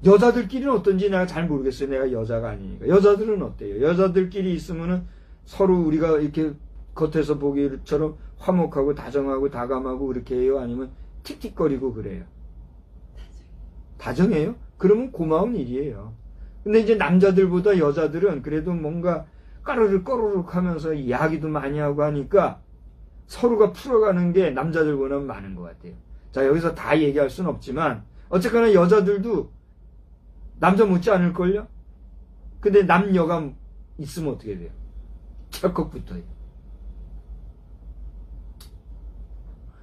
여자들끼리는 어떤지 내가 잘 모르겠어요. 내가 여자가 아니니까. 여자들은 어때요? 여자들끼리 있으면은 서로 우리가 이렇게 겉에서 보기처럼 화목하고 다정하고 다감하고 그렇게 해요? 아니면 틱틱거리고 그래요? 다정해요? 그러면 고마운 일이에요. 근데 이제 남자들보다 여자들은 그래도 뭔가 까르르 꺼르륵 하면서 이야기도 많이 하고 하니까 서로가 풀어가는 게 남자들보다는 많은 것 같아요. 자, 여기서 다 얘기할 수는 없지만 어쨌거나 여자들도 남자 못지 않을걸요? 근데 남녀가 있으면 어떻게 돼요? 철컥 붙어요.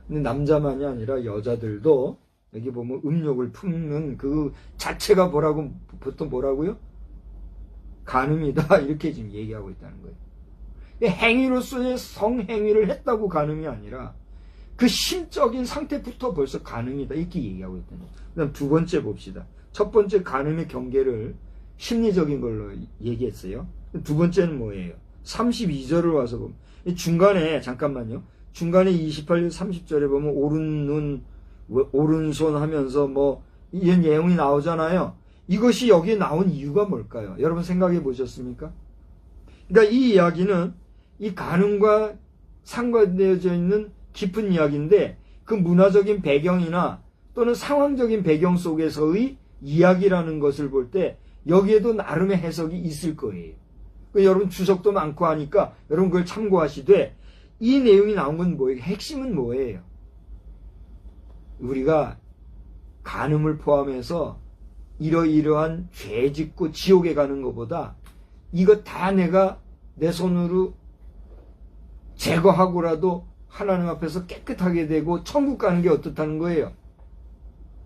근데 남자만이 아니라 여자들도 여기 보면 음욕을 품는 그 자체가 뭐라고, 보통 뭐라고요? 간음이다. 이렇게 지금 얘기하고 있다는 거예요. 행위로서의 성행위를 했다고 간음이 아니라 그 심적인 상태부터 벌써 간음이다. 이렇게 얘기하고 있다는 거예요. 그 다음 두 번째 봅시다. 첫 번째 간음의 경계를 심리적인 걸로 얘기했어요. 두 번째는 뭐예요? 32절을 와서 보면 중간에 잠깐만요. 중간에 28절 30절에 보면 오른손 하면서 뭐 이런 내용이 나오잖아요. 이것이 여기에 나온 이유가 뭘까요? 여러분 생각해 보셨습니까? 그러니까 이 이야기는 이 간음과 상관되어져 있는 깊은 이야기인데 그 문화적인 배경이나 또는 상황적인 배경 속에서의 이야기라는 것을 볼 때 여기에도 나름의 해석이 있을 거예요. 여러분 주석도 많고 하니까 여러분 그걸 참고하시되 이 내용이 나온 건 뭐예요? 핵심은 뭐예요? 우리가 간음을 포함해서 이러이러한 죄 짓고 지옥에 가는 것보다 이거 다 내가 내 손으로 제거하고라도 하나님 앞에서 깨끗하게 되고 천국 가는 게 어떻다는 거예요?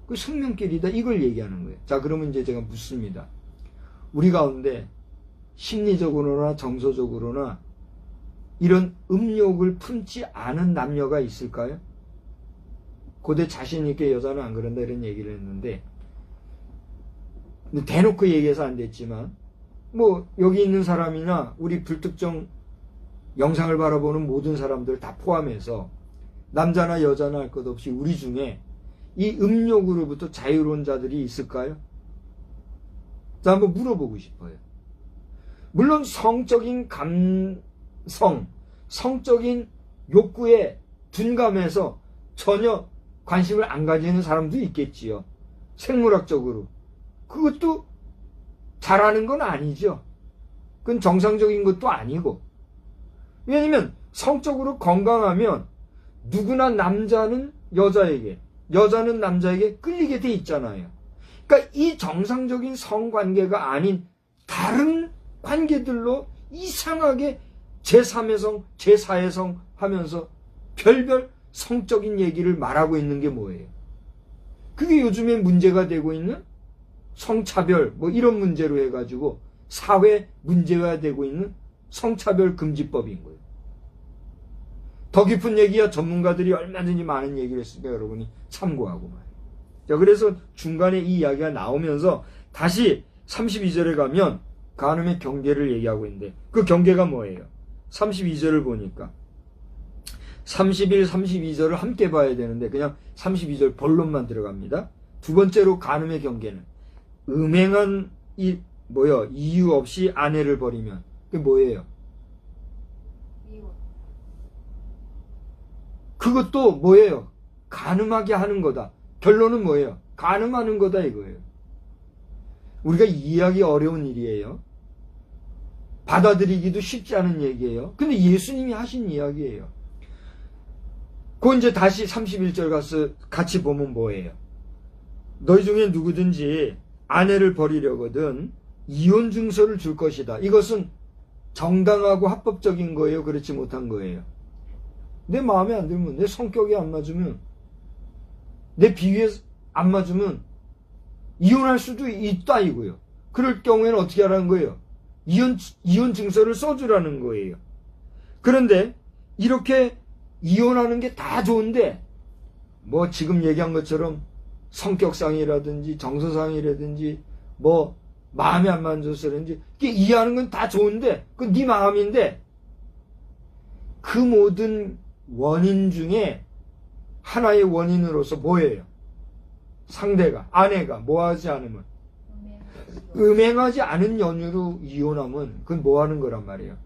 그 생명길이다 이걸 얘기하는 거예요. 자, 그러면 이제 제가 묻습니다. 우리 가운데 심리적으로나 정서적으로나 이런 음욕을 품지 않은 남녀가 있을까요? 고대 자신 있게 여자는 안 그런다 이런 얘기를 했는데 대놓고 얘기해서 안 됐지만 뭐 여기 있는 사람이나 우리 불특정 영상을 바라보는 모든 사람들 다 포함해서 남자나 여자나 할 것 없이 우리 중에 이 음욕으로부터 자유로운 자들이 있을까요? 자, 한번 물어보고 싶어요. 물론 성적인 감성, 성적인 욕구에 둔감해서 전혀 관심을 안 가지는 사람도 있겠지요. 생물학적으로. 그것도 잘하는 건 아니죠. 그건 정상적인 것도 아니고. 왜냐면 성적으로 건강하면 누구나 남자는 여자에게, 여자는 남자에게 끌리게 돼 있잖아요. 그러니까 이 정상적인 성관계가 아닌 다른 관계들로 이상하게 제3의 성, 제4의 성 하면서 별별 성적인 얘기를 말하고 있는 게 뭐예요? 그게 요즘에 문제가 되고 있는 성차별 뭐 이런 문제로 해가지고 사회 문제화되고 있는 성차별 금지법인 거예요. 더 깊은 얘기야 전문가들이 얼마든지 많은 얘기를 했으니까 여러분이 참고하고 말이에요. 자, 그래서 중간에 이 이야기가 나오면서 다시 32절에 가면 간음의 경계를 얘기하고 있는데 그 경계가 뭐예요? 32절을 보니까 31, 32절을 함께 봐야 되는데 그냥 32절 본론만 들어갑니다. 두 번째로 간음의 경계는 음행한 이유 없이 아내를 버리면 그게 뭐예요? 그것도 뭐예요? 간음하게 하는 거다. 결론은 뭐예요? 간음하는 거다 이거예요. 우리가 이해하기 어려운 일이에요. 받아들이기도 쉽지 않은 얘기예요. 근데 예수님이 하신 이야기예요. 그 이제 다시 31절 가서 같이 보면 뭐예요? 너희 중에 누구든지 아내를 버리려거든 이혼 증서를 줄 것이다. 이것은 정당하고 합법적인 거예요? 그렇지 못한 거예요? 내 마음에 안 들면, 내 성격이 안 맞으면, 내 비위에 안 맞으면 이혼할 수도 있다 이거예요. 그럴 경우에는 어떻게 하라는 거예요? 이혼 증서를 써주라는 거예요. 그런데 이렇게 이혼하는 게 다 좋은데 뭐 지금 얘기한 것처럼 성격상이라든지 정서상이라든지 뭐 마음에 안 맞아서라든지 이해하는 건 다 좋은데 그건 네 마음인데 그 모든 원인 중에 하나의 원인으로서 뭐예요? 상대가, 아내가 뭐 하지 않으면 음행하지 않은 연유로 이혼하면 그건 뭐 하는 거란 말이에요?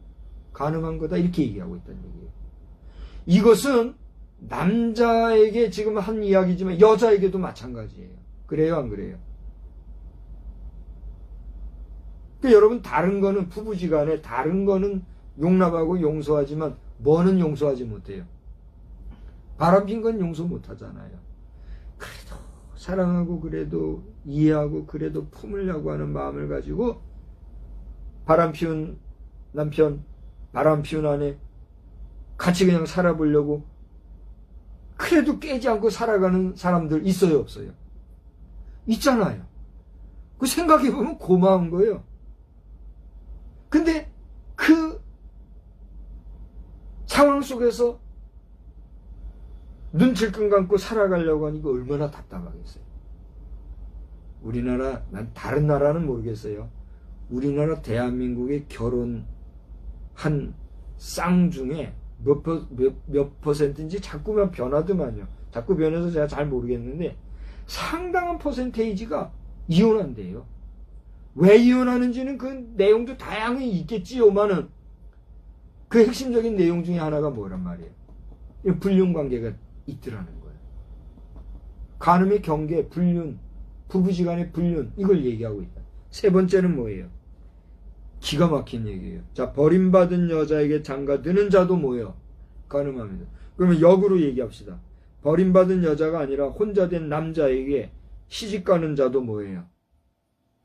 간음한 거다 이렇게 얘기하고 있다는 얘기예요. 이것은 남자에게 지금 한 이야기지만 여자에게도 마찬가지예요. 그래요 안 그래요? 그러니까 여러분 다른 거는 부부지간에 다른 거는 용납하고 용서하지만 뭐는 용서하지 못해요? 바람핀 건 용서 못하잖아요. 그래도 사랑하고 그래도 이해하고 그래도 품으려고 하는 마음을 가지고 바람피운 남편, 바람피운 아내 같이 그냥 살아보려고 그래도 깨지 않고 살아가는 사람들 있어요 없어요? 있잖아요. 그 생각해보면 고마운 거예요. 근데 그 상황 속에서 눈질끈 감고 살아가려고 하니까 얼마나 답답하겠어요. 우리나라, 난 다른 나라는 모르겠어요. 우리나라 대한민국의 결혼하는 한 쌍 중에 몇 퍼센트인지 자꾸만 변하더만요. 자꾸 변해서 제가 잘 모르겠는데 상당한 퍼센테이지가 이혼한대요. 왜 이혼하는지는 그 내용도 다양히 있겠지요만은 그 핵심적인 내용 중에 하나가 뭐란 말이에요. 불륜 관계가 있더라는 거예요. 간음의 경계, 불륜, 부부지간의 불륜, 이걸 얘기하고 있다. 세 번째는 뭐예요? 기가 막힌 얘기예요. 자, 버림받은 여자에게 장가드는 자도 뭐예요? 간음합니다. 그러면 역으로 얘기합시다. 버림받은 여자가 아니라 혼자 된 남자에게 시집가는 자도 뭐예요?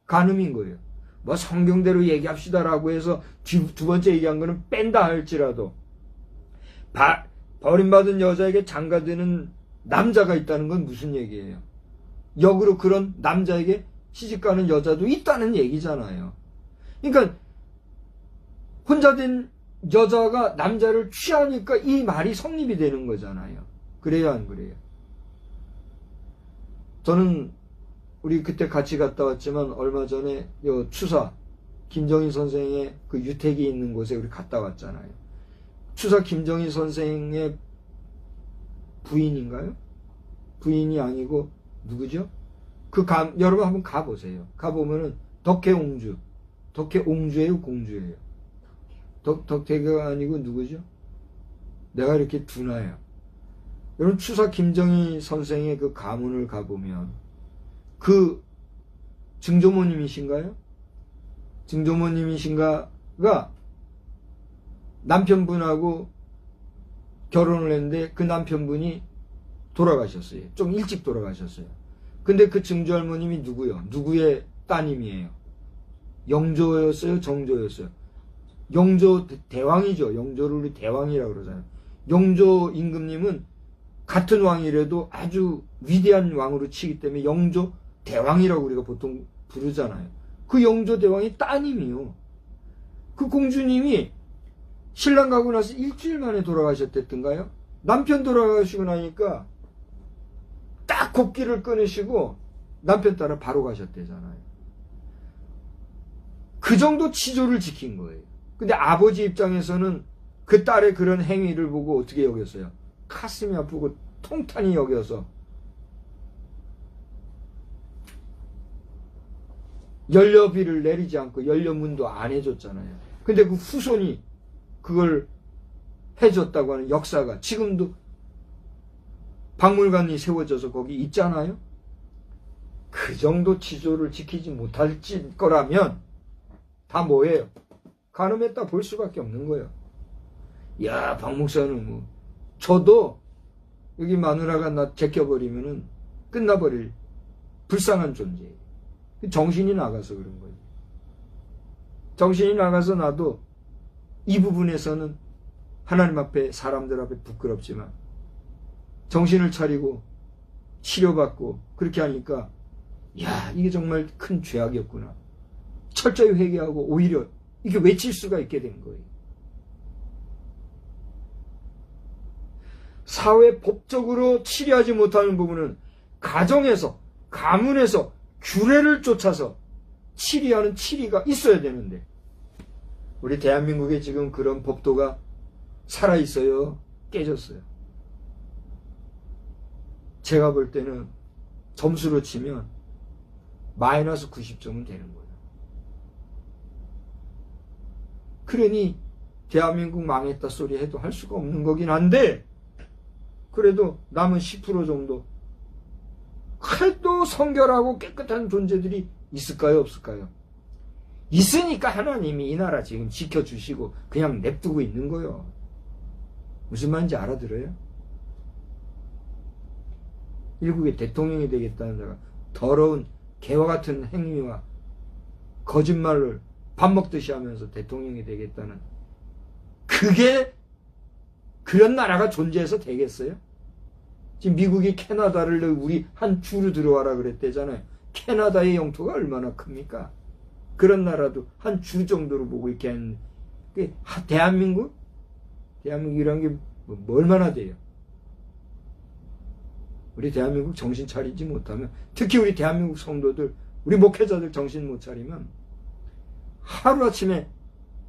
간음인 거예요. 뭐 성경대로 얘기합시다라고 해서 두 번째 얘기한 거는 뺀다 할지라도 버림받은 여자에게 장가드는 남자가 있다는 건 무슨 얘기예요? 역으로 그런 남자에게 시집가는 여자도 있다는 얘기잖아요. 그러니까 혼자 된 여자가 남자를 취하니까 이 말이 성립이 되는 거잖아요. 그래요, 안 그래요? 저는 우리 그때 같이 갔다 왔지만 얼마 전에 추사 김정희 선생의 그 유택이 있는 곳에 우리 갔다 왔잖아요. 추사 김정희 선생의 부인인가요? 부인이 아니고 누구죠? 여러분 한번 가보세요. 가보면은 덕혜옹주예요, 공주예요? 덕혜가 아니고 누구죠? 내가 이렇게 두나요. 여러분 추사 김정희 선생의 그 가문을 가보면 그 증조모님이신가요? 증조모님이신가가 남편분하고 결혼을 했는데 그 남편분이 돌아가셨어요. 좀 일찍 돌아가셨어요. 근데 그 증조할머님이 누구요? 누구의 따님이에요? 영조였어요? 정조였어요? 영조 대왕이죠. 영조를 우리 대왕이라고 그러잖아요. 영조 임금님은 같은 왕이라도 아주 위대한 왕으로 치기 때문에 영조 대왕이라고 우리가 보통 부르잖아요. 그 영조 대왕이 따님이요. 그 공주님이 신랑 가고 나서 일주일 만에 돌아가셨댔던가요? 남편 돌아가시고 나니까 딱 곡기를 끊으시고 남편 따라 바로 가셨대잖아요. 그 정도 치조를 지킨 거예요. 근데 아버지 입장에서는 그 딸의 그런 행위를 보고 어떻게 여겼어요? 가슴이 아프고 통탄이 여겨서 연료비를 내리지 않고 연료문도 안 해줬잖아요. 근데 그 후손이 그걸 해줬다고 하는 역사가 지금도 박물관이 세워져서 거기 있잖아요. 그 정도 치조를 지키지 못할 거라면 다 뭐예요? 간음했다 볼 수밖에 없는 거예요. 야, 박 목사는 뭐 저도 여기 마누라가 나 제껴버리면은 끝나버릴 불쌍한 존재예요. 정신이 나가서 그런 거예요. 정신이 나가서 나도 이 부분에서는 하나님 앞에 사람들 앞에 부끄럽지만 정신을 차리고 치료받고 그렇게 하니까 야, 이게 정말 큰 죄악이었구나. 철저히 회개하고 오히려 이게 외칠 수가 있게 된 거예요. 사회 법적으로 치료하지 못하는 부분은 가정에서, 가문에서 규례를 쫓아서 치리하는 치리가 있어야 되는데 우리 대한민국에 지금 그런 법도가 살아있어요? 깨졌어요? 제가 볼 때는 점수로 치면 마이너스 90점은 되는 거예요. 그러니 대한민국 망했다 소리 해도 할 수가 없는 거긴 한데 그래도 남은 10% 정도 그래도 성결하고 깨끗한 존재들이 있을까요? 없을까요? 있으니까 하나님이 이 나라 지금 지켜주시고 그냥 냅두고 있는 거예요. 무슨 말인지 알아들어요? 일국의 대통령이 되겠다는 자가 더러운 개와 같은 행위와 거짓말을 밥 먹듯이 하면서 대통령이 되겠다는 그게 그런 나라가 존재해서 되겠어요? 지금 미국이 캐나다를 우리 한 주로 들어와라 그랬대잖아요. 캐나다의 영토가 얼마나 큽니까? 그런 나라도 한 주 정도로 보고 있게 하는데 대한민국이라는 게 뭐 얼마나 돼요? 우리 대한민국 정신 차리지 못하면 특히 우리 대한민국 성도들 우리 목회자들 정신 못 차리면 하루아침에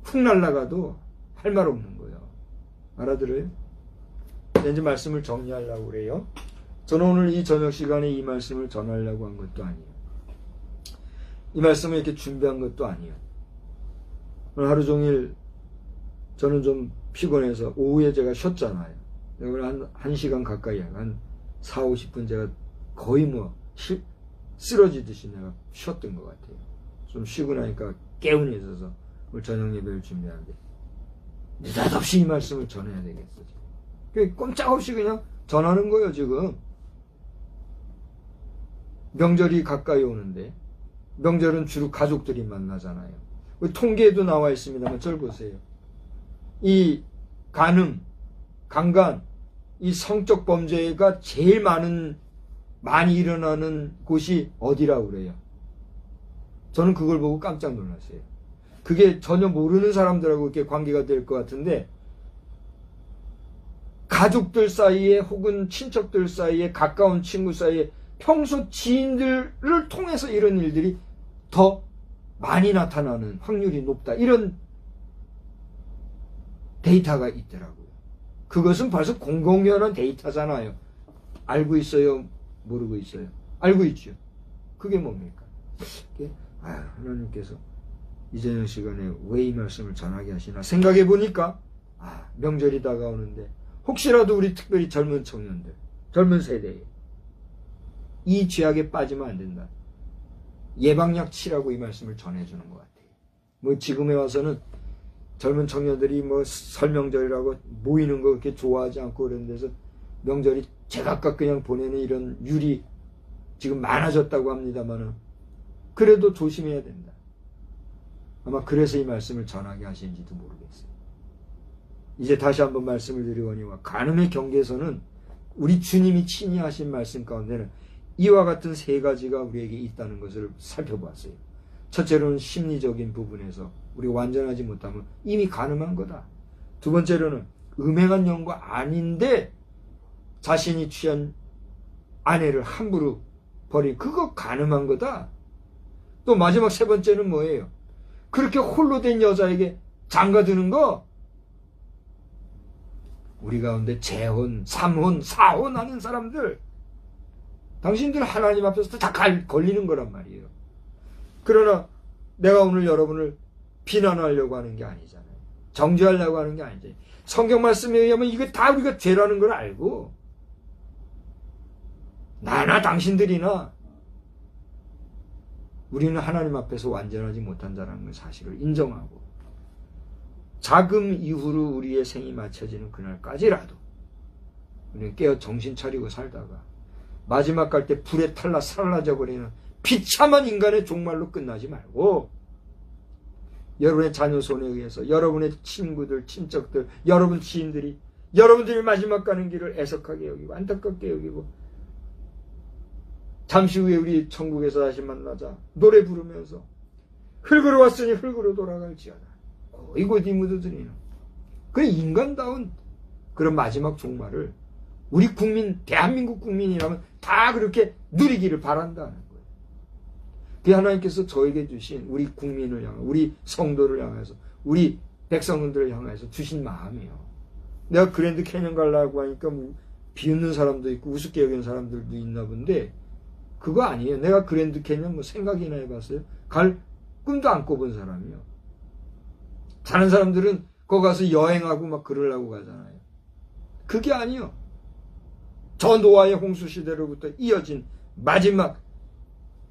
훅 날아가도 할 말 없는 거예요. 알아들어요? 이제 말씀을 정리하려고 그래요. 저는 오늘 이 저녁 시간에 이 말씀을 전하려고 한 것도 아니에요. 이 말씀을 이렇게 준비한 것도 아니에요. 오늘 하루 종일 저는 좀 피곤해서 오후에 제가 쉬었잖아요. 오늘 한 시간 가까이 한 4, 50분 제가 거의 쓰러지듯이 내가 쉬었던 것 같아요. 좀 쉬고 나니까 개운이 있어서 오늘 저녁 예배를 준비하는데 느닷없이 이 말씀을 전해야 되겠어. 꼼짝없이 그냥 전하는 거예요. 지금 명절이 가까이 오는데 명절은 주로 가족들이 만나잖아요. 통계에도 나와 있습니다만 저를 보세요. 이 간음, 강간, 이 성적 범죄가 제일 많이 일어나는 곳이 어디라고 그래요? 저는 그걸 보고 깜짝 놀랐어요. 그게 전혀 모르는 사람들하고 이렇게 관계가 될 것 같은데 가족들 사이에 혹은 친척들 사이에 가까운 친구 사이에 평소 지인들을 통해서 이런 일들이 더 많이 나타나는 확률이 높다. 이런 데이터가 있더라고요. 그것은 벌써 공공연한 데이터잖아요. 알고 있어요? 모르고 있어요? 알고 있죠. 그게 뭡니까? 하나님께서 이제는 시간에 왜 이 말씀을 전하게 하시나 생각해 보니까 명절이 다가오는데 혹시라도 우리 특별히 젊은 청년들, 젊은 세대에 이 죄악에 빠지면 안 된다. 예방약 치라고 이 말씀을 전해주는 것 같아요. 지금에 와서는 젊은 청년들이 설 명절이라고 모이는 거 그렇게 좋아하지 않고 그런 데서 명절이 제각각 그냥 보내는 이런 율이 지금 많아졌다고 합니다만은 그래도 조심해야 된다. 아마 그래서 이 말씀을 전하게 하시는지도 모르겠어요. 이제 다시 한번 말씀을 드리거니와 간음의 경계에서는 우리 주님이 친히 하신 말씀 가운데는 이와 같은 세 가지가 우리에게 있다는 것을 살펴보았어요. 첫째로는 심리적인 부분에서 우리 완전하지 못하면 이미 간음한 거다. 두 번째로는 음행한 영과 아닌데 자신이 취한 아내를 함부로 버린 그거 간음한 거다. 또 마지막 세 번째는 뭐예요? 그렇게 홀로 된 여자에게 장가드는 거. 우리 가운데 재혼, 삼혼, 사혼 하는 사람들, 당신들 하나님 앞에서 다 걸리는 거란 말이에요. 그러나 내가 오늘 여러분을 비난하려고 하는 게 아니잖아요. 정죄하려고 하는 게 아니잖아요. 성경 말씀에 의하면 이거 다 우리가 죄라는 걸 알고 나나 당신들이나 우리는 하나님 앞에서 완전하지 못한 자라는 사실을 인정하고 자금 이후로 우리의 생이 맞춰지는 그날까지라도 우리는 깨어 정신 차리고 살다가 마지막 갈 때 불에 탈라 사라져 버리는 비참한 인간의 종말로 끝나지 말고 여러분의 자녀 손에 의해서 여러분의 친구들, 친척들, 여러분 지인들이 여러분들이 마지막 가는 길을 애석하게 여기고 안타깝게 여기고 잠시 후에 우리 천국에서 다시 만나자 노래 부르면서 흙으로 왔으니 흙으로 돌아갈지어다. 이곳 이무드들이는 그 인간다운 그런 마지막 종말을 우리 국민, 대한민국 국민이라면 다 그렇게 누리기를 바란다는 거예요. 그 하나님께서 저에게 주신 우리 국민을 향해, 우리 성도를 향해서, 우리 백성들을 향해서 주신 마음이에요. 내가 그랜드 캐년 가려고 하니까 비웃는 사람도 있고 우습게 여기는 사람들도 있나 본데 그거 아니에요. 내가 그랜드 캐년 생각이나 해봤어요? 갈 꿈도 안 꿔본 사람이요. 다른 사람들은 거기 가서 여행하고 막 그러려고 가잖아요. 그게 아니요. 저 노아의 홍수 시대로부터 이어진 마지막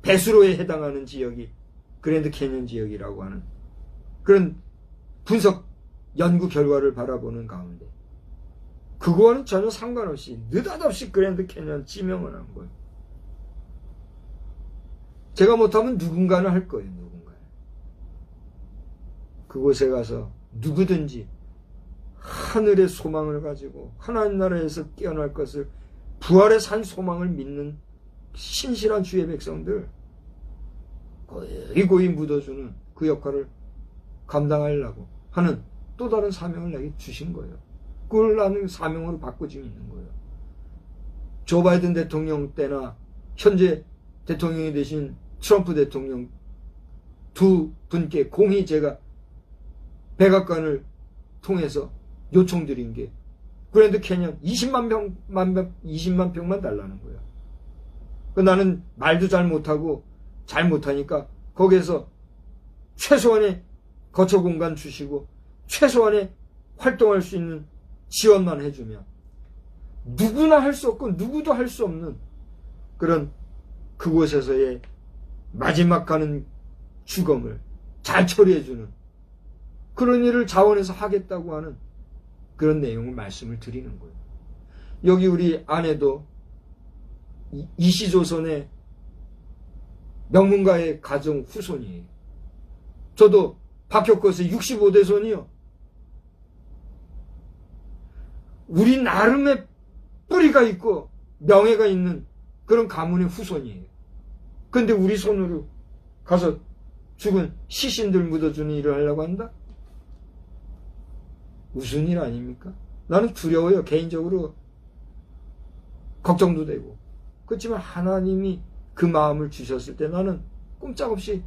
배수로에 해당하는 지역이 그랜드 캐년 지역이라고 하는 그런 분석 연구 결과를 바라보는 가운데 그거와는 전혀 상관없이 느닷없이 그랜드 캐년 지명을 한 거예요. 제가 못하면 누군가는 할 거예요. 누군가. 그곳에 가서 누구든지 하늘의 소망을 가지고 하나님 나라에서 깨어날 것을 부활의 산 소망을 믿는 신실한 주의 백성들 고이 묻어주는 그 역할을 감당하려고 하는 또 다른 사명을 내게 주신 거예요. 그걸 나는 사명으로 받고 지금 있는 거예요. 조 바이든 대통령 때나 현재 대통령이 되신 트럼프 대통령 두 분께 공히 제가 백악관을 통해서 요청드린 게 그랜드 캐년 20만 평만 달라는 거야. 나는 말도 잘 못하고 잘 못하니까 거기에서 최소한의 거처 공간 주시고 최소한의 활동할 수 있는 지원만 해주면 누구나 할 수 없고 누구도 할 수 없는 그런 그곳에서의 마지막 가는 죽음을 잘 처리해주는 그런 일을 자원해서 하겠다고 하는 그런 내용을 말씀을 드리는 거예요. 여기 우리 아내도 이시조선의 명문가의 가정 후손이에요. 저도 박혁거스의 65대 손이요. 우리 나름의 뿌리가 있고 명예가 있는 그런 가문의 후손이에요. 근데 우리 손으로 가서 죽은 시신들 묻어주는 일을 하려고 한다? 무슨 일 아닙니까? 나는 두려워요. 개인적으로 걱정도 되고. 그렇지만 하나님이 그 마음을 주셨을 때 나는 꼼짝없이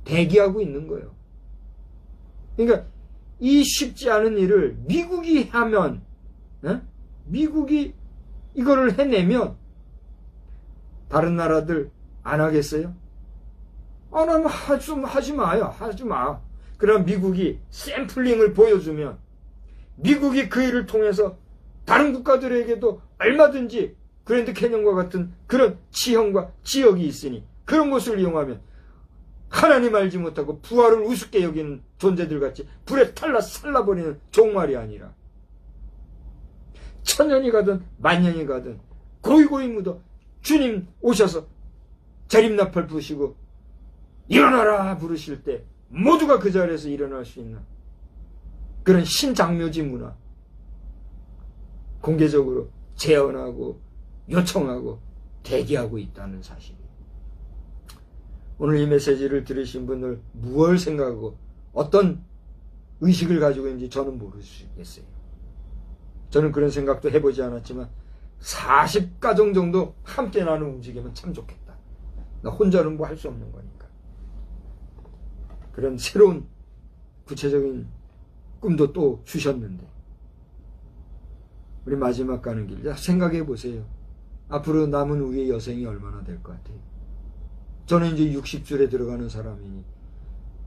대기하고 있는 거예요. 그러니까 이 쉽지 않은 일을 미국이 하면, 미국이 이거를 해내면 다른 나라들 안 하겠어요? 나는 하지 마요. 하지 마. 그럼 미국이 샘플링을 보여주면 미국이 그 일을 통해서 다른 국가들에게도 얼마든지 그랜드 캐년과 같은 그런 지형과 지역이 있으니 그런 곳을 이용하면 하나님 알지 못하고 부활을 우습게 여기는 존재들 같이 불에 탈라 살라버리는 종말이 아니라 천년이 가든 만년이 가든 고이고이 묻어 주님 오셔서 재림나팔 부시고 일어나라 부르실 때 모두가 그 자리에서 일어날 수 있는 그런 신장묘지 문화 공개적으로 제언하고 요청하고 대기하고 있다는 사실이에요. 오늘 이 메시지를 들으신 분들 무엇을 생각하고 어떤 의식을 가지고 있는지 저는 모르겠어요. 저는 그런 생각도 해보지 않았지만 40가정 정도 함께 나는 움직이면 참 좋겠다. 나 혼자는 뭐 할 수 없는 거니까. 그런 새로운 구체적인 꿈도 또 주셨는데 우리 마지막 가는 길 생각해 보세요. 앞으로 남은 우리의 여생이 얼마나 될 것 같아요. 저는 이제 60줄에 들어가는 사람이니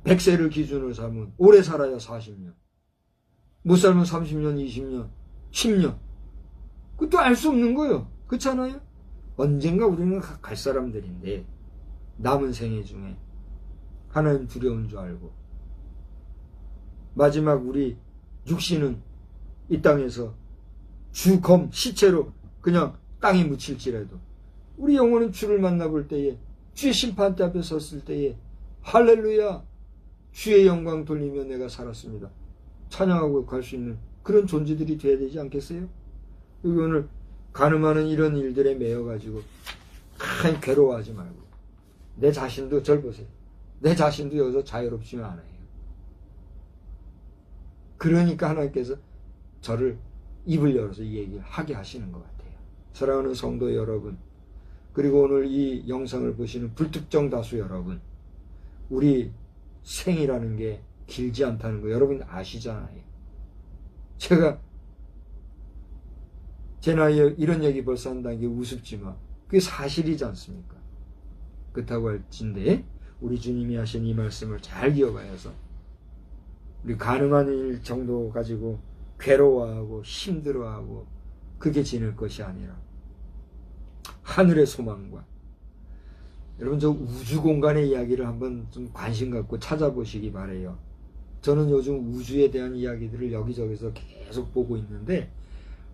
100세를 기준으로 삼으면 오래 살아야 40년. 못 살면 30년, 20년, 10년. 그것도 알 수 없는 거예요. 그렇잖아요? 언젠가 우리는 갈 사람들인데 남은 생애 중에 하나님 두려운 줄 알고 마지막 우리 육신은 이 땅에서 주검 시체로 그냥 땅에 묻힐지라도 우리 영혼은 주를 만나볼 때에 주의 심판대 앞에 섰을 때에 할렐루야 주의 영광 돌리며 내가 살았습니다. 찬양하고 갈 수 있는 그런 존재들이 돼야 되지 않겠어요? 여기 오늘 가늠하는 이런 일들에 매여가지고 괴로워하지 말고 내 자신도 절 보세요. 내 자신도 여기서 자유롭지는 않아요. 그러니까 하나님께서 저를 입을 열어서 이 얘기를 하게 하시는 것 같아요. 사랑하는 성도 여러분, 그리고 오늘 이 영상을 보시는 불특정 다수 여러분, 우리 생이라는 게 길지 않다는 거 여러분 아시잖아요. 제가 제 나이에 이런 얘기 벌써 한다는 게 우습지만 그게 사실이지 않습니까? 그렇다고 할진데 우리 주님이 하신 이 말씀을 잘 기억하여서 우리 가능한 일 정도 가지고 괴로워하고 힘들어하고 그게 지낼 것이 아니라 하늘의 소망과 여러분 저 우주 공간의 이야기를 한번 좀 관심 갖고 찾아보시기 바래요. 저는 요즘 우주에 대한 이야기들을 여기저기서 계속 보고 있는데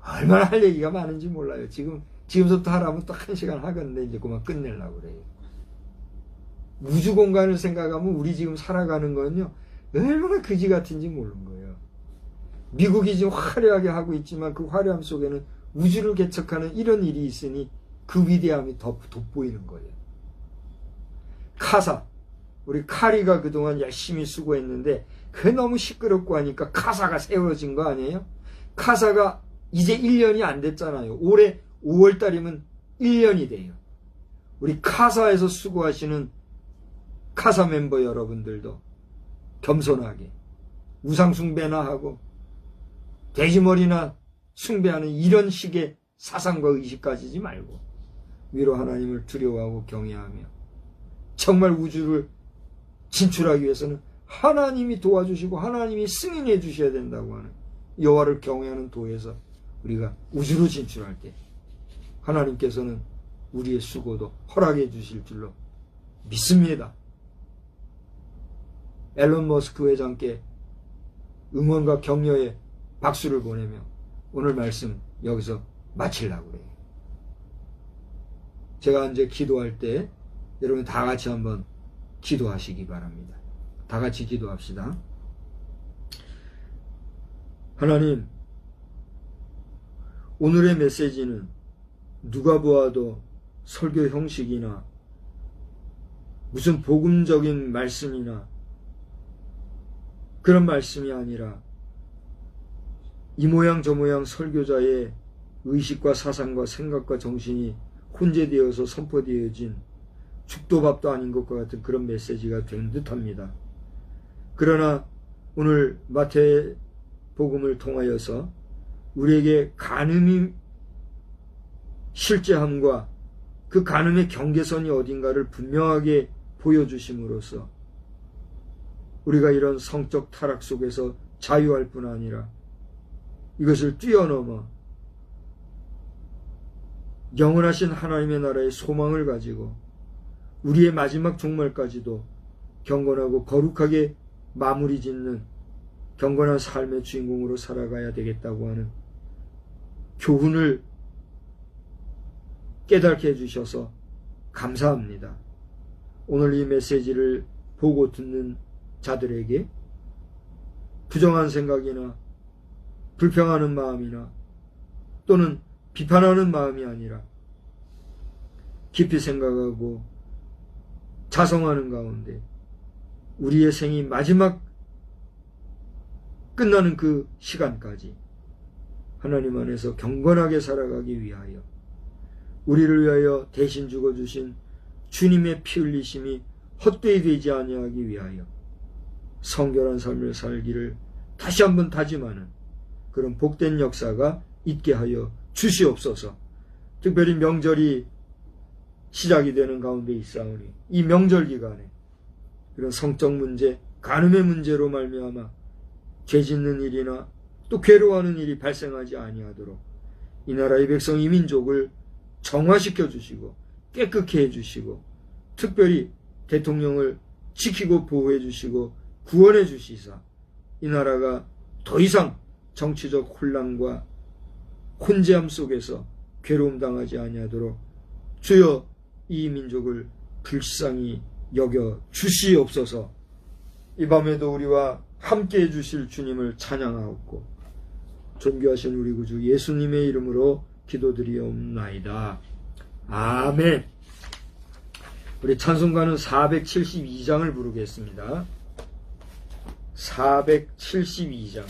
얼마나 할 얘기가 많은지 몰라요. 지금부터 하라면 또 1시간 하겠는데 이제 그만 끝내려고 그래요. 우주 공간을 생각하면 우리 지금 살아가는 거는요 얼마나 그지 같은지 모르는 거예요. 미국이 지금 화려하게 하고 있지만 그 화려함 속에는 우주를 개척하는 이런 일이 있으니 그 위대함이 더 돋보이는 거예요. 카사, 우리 카리가 그동안 열심히 수고했는데 그게 너무 시끄럽고 하니까 카사가 세워진 거 아니에요? 카사가 이제 1년이 안 됐잖아요. 올해 5월달이면 1년이 돼요. 우리 카사에서 수고하시는 카사 멤버 여러분들도 겸손하게 우상 숭배나 하고 돼지머리나 숭배하는 이런 식의 사상과 의식 가지지 말고 위로 하나님을 두려워하고 경외하며 정말 우주를 진출하기 위해서는 하나님이 도와주시고 하나님이 승인해 주셔야 된다고 하는 여호와를 경외하는 도에서 우리가 우주로 진출할 때 하나님께서는 우리의 수고도 허락해 주실 줄로 믿습니다. 앨런 머스크 회장께 응원과 격려의 박수를 보내며 오늘 말씀 여기서 마치려고 그래요. 제가 이제 기도할 때 여러분 다 같이 한번 기도하시기 바랍니다. 다 같이 기도합시다. 하나님, 오늘의 메시지는 누가 보아도 설교 형식이나 무슨 복음적인 말씀이나 그런 말씀이 아니라 이 모양 저 모양 설교자의 의식과 사상과 생각과 정신이 혼재되어서 선포되어진 죽도밥도 아닌 것과 같은 그런 메시지가 된 듯합니다. 그러나 오늘 마태 복음을 통하여서 우리에게 간음이 실제함과 그 간음의 경계선이 어딘가를 분명하게 보여주심으로써 우리가 이런 성적 타락 속에서 자유할 뿐 아니라 이것을 뛰어넘어 영원하신 하나님의 나라의 소망을 가지고 우리의 마지막 종말까지도 경건하고 거룩하게 마무리 짓는 경건한 삶의 주인공으로 살아가야 되겠다고 하는 교훈을 깨닫게 해주셔서 감사합니다. 오늘 이 메시지를 보고 듣는 자들에게 부정한 생각이나 불평하는 마음이나 또는 비판하는 마음이 아니라 깊이 생각하고 자성하는 가운데 우리의 생이 마지막 끝나는 그 시간까지 하나님 안에서 경건하게 살아가기 위하여 우리를 위하여 대신 죽어주신 주님의 피 흘리심이 헛되이 되지 아니하기 위하여 성결한 삶을 살기를 다시 한번 다짐하는 그런 복된 역사가 있게 하여 주시옵소서. 특별히 명절이 시작이 되는 가운데 있사오니 이 명절 기간에 이런 성적 문제, 간음의 문제로 말미암아 죄 짓는 일이나 또 괴로워하는 일이 발생하지 아니하도록 이 나라의 백성 이 민족을 정화시켜 주시고 깨끗게 해주시고 특별히 대통령을 지키고 보호해 주시고 구원해 주시사 이 나라가 더 이상 정치적 혼란과 혼재함 속에서 괴로움 당하지 아니하도록 주여 이 민족을 불쌍히 여겨 주시옵소서. 이 밤에도 우리와 함께 해주실 주님을 찬양하옵고 존귀하신 우리 구주 예수님의 이름으로 기도드리옵나이다. 아멘. 우리 찬송가는 472장을 부르겠습니다. 472장.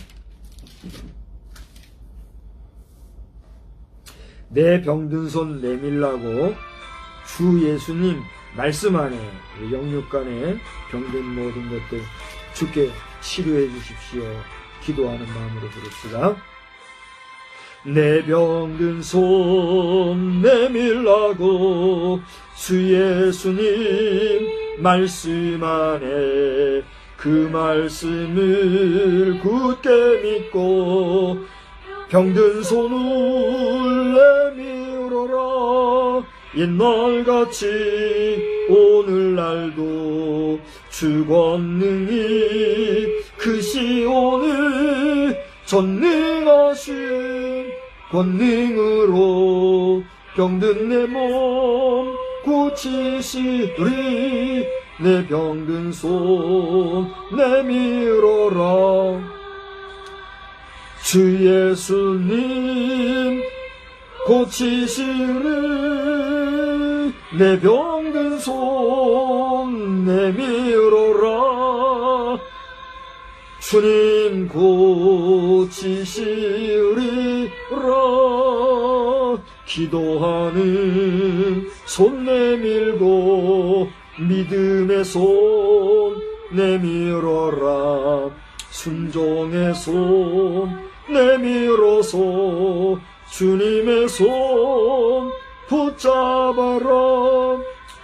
내 병든 손 내밀라고 주 예수님 말씀 안에 영육간에 병든 모든 것들 주께 치료해 주십시오. 기도하는 마음으로 부릅시다. 내 병든 손 내밀라고 주 예수님 말씀 안에 그 말씀을 굳게 믿고 병든 손을 내밀어라. 옛날같이 오늘날도 주 권능이 크시오니 전능하신 권능으로 병든 내 몸 고치시리. 내 병든 손 내밀어라. 주 예수님 고치시리. 내 병든 손 내밀어라. 주님 고치시리라. 기도하는 손 내밀고 믿음의 손 내밀어라. 순종의 손 내밀어서 주님의 손 붙잡아라.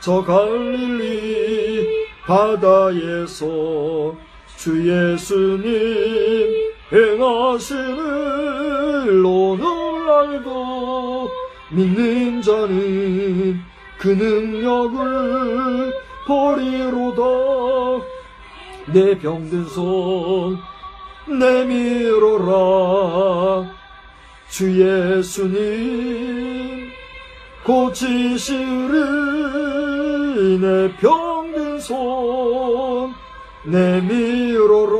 저 갈릴리 바다에서 주 예수님 행하시는 오늘날도 믿는 자는 그 능력을 보리로다. 내 병든 손 내밀어라. 주 예수님 고치시리. 내 병든 손 내밀어라.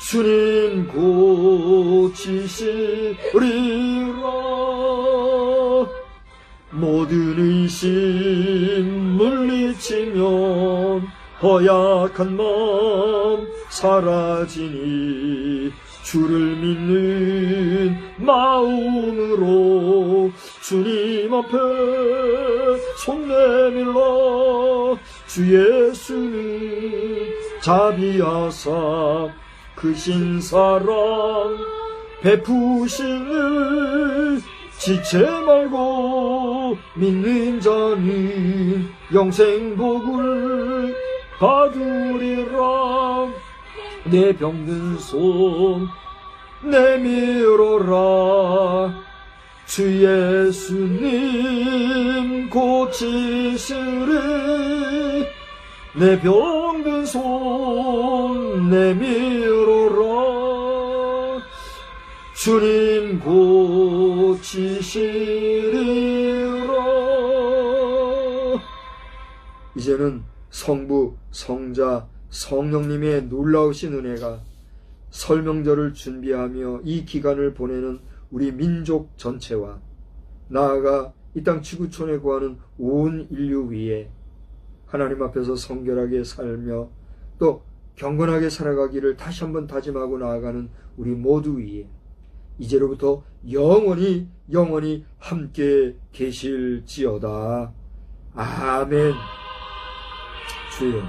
주님 고치시리라. 모든 의심 물리치면 허약한 마음 사라지니 주를 믿는 마음으로 주님 앞에 손 내밀어. 주 예수는 자비하사 크신 사랑 베푸시는 지체 말고 믿는 자는 영생복을 받으리라. 내 병든 손 내밀어라. 주 예수님 고치시리. 내 병든 손 내밀어라. 주님 고치시리라. 이제는 성부, 성자, 성령님의 놀라우신 은혜가 설명절을 준비하며 이 기간을 보내는 우리 민족 전체와 나아가 이 땅 지구촌에 거하는 온 인류 위에 하나님 앞에서 성결하게 살며 또 경건하게 살아가기를 다시 한번 다짐하고 나아가는 우리 모두 위에 이제로부터 영원히 함께 계실지어다. 아멘. 주여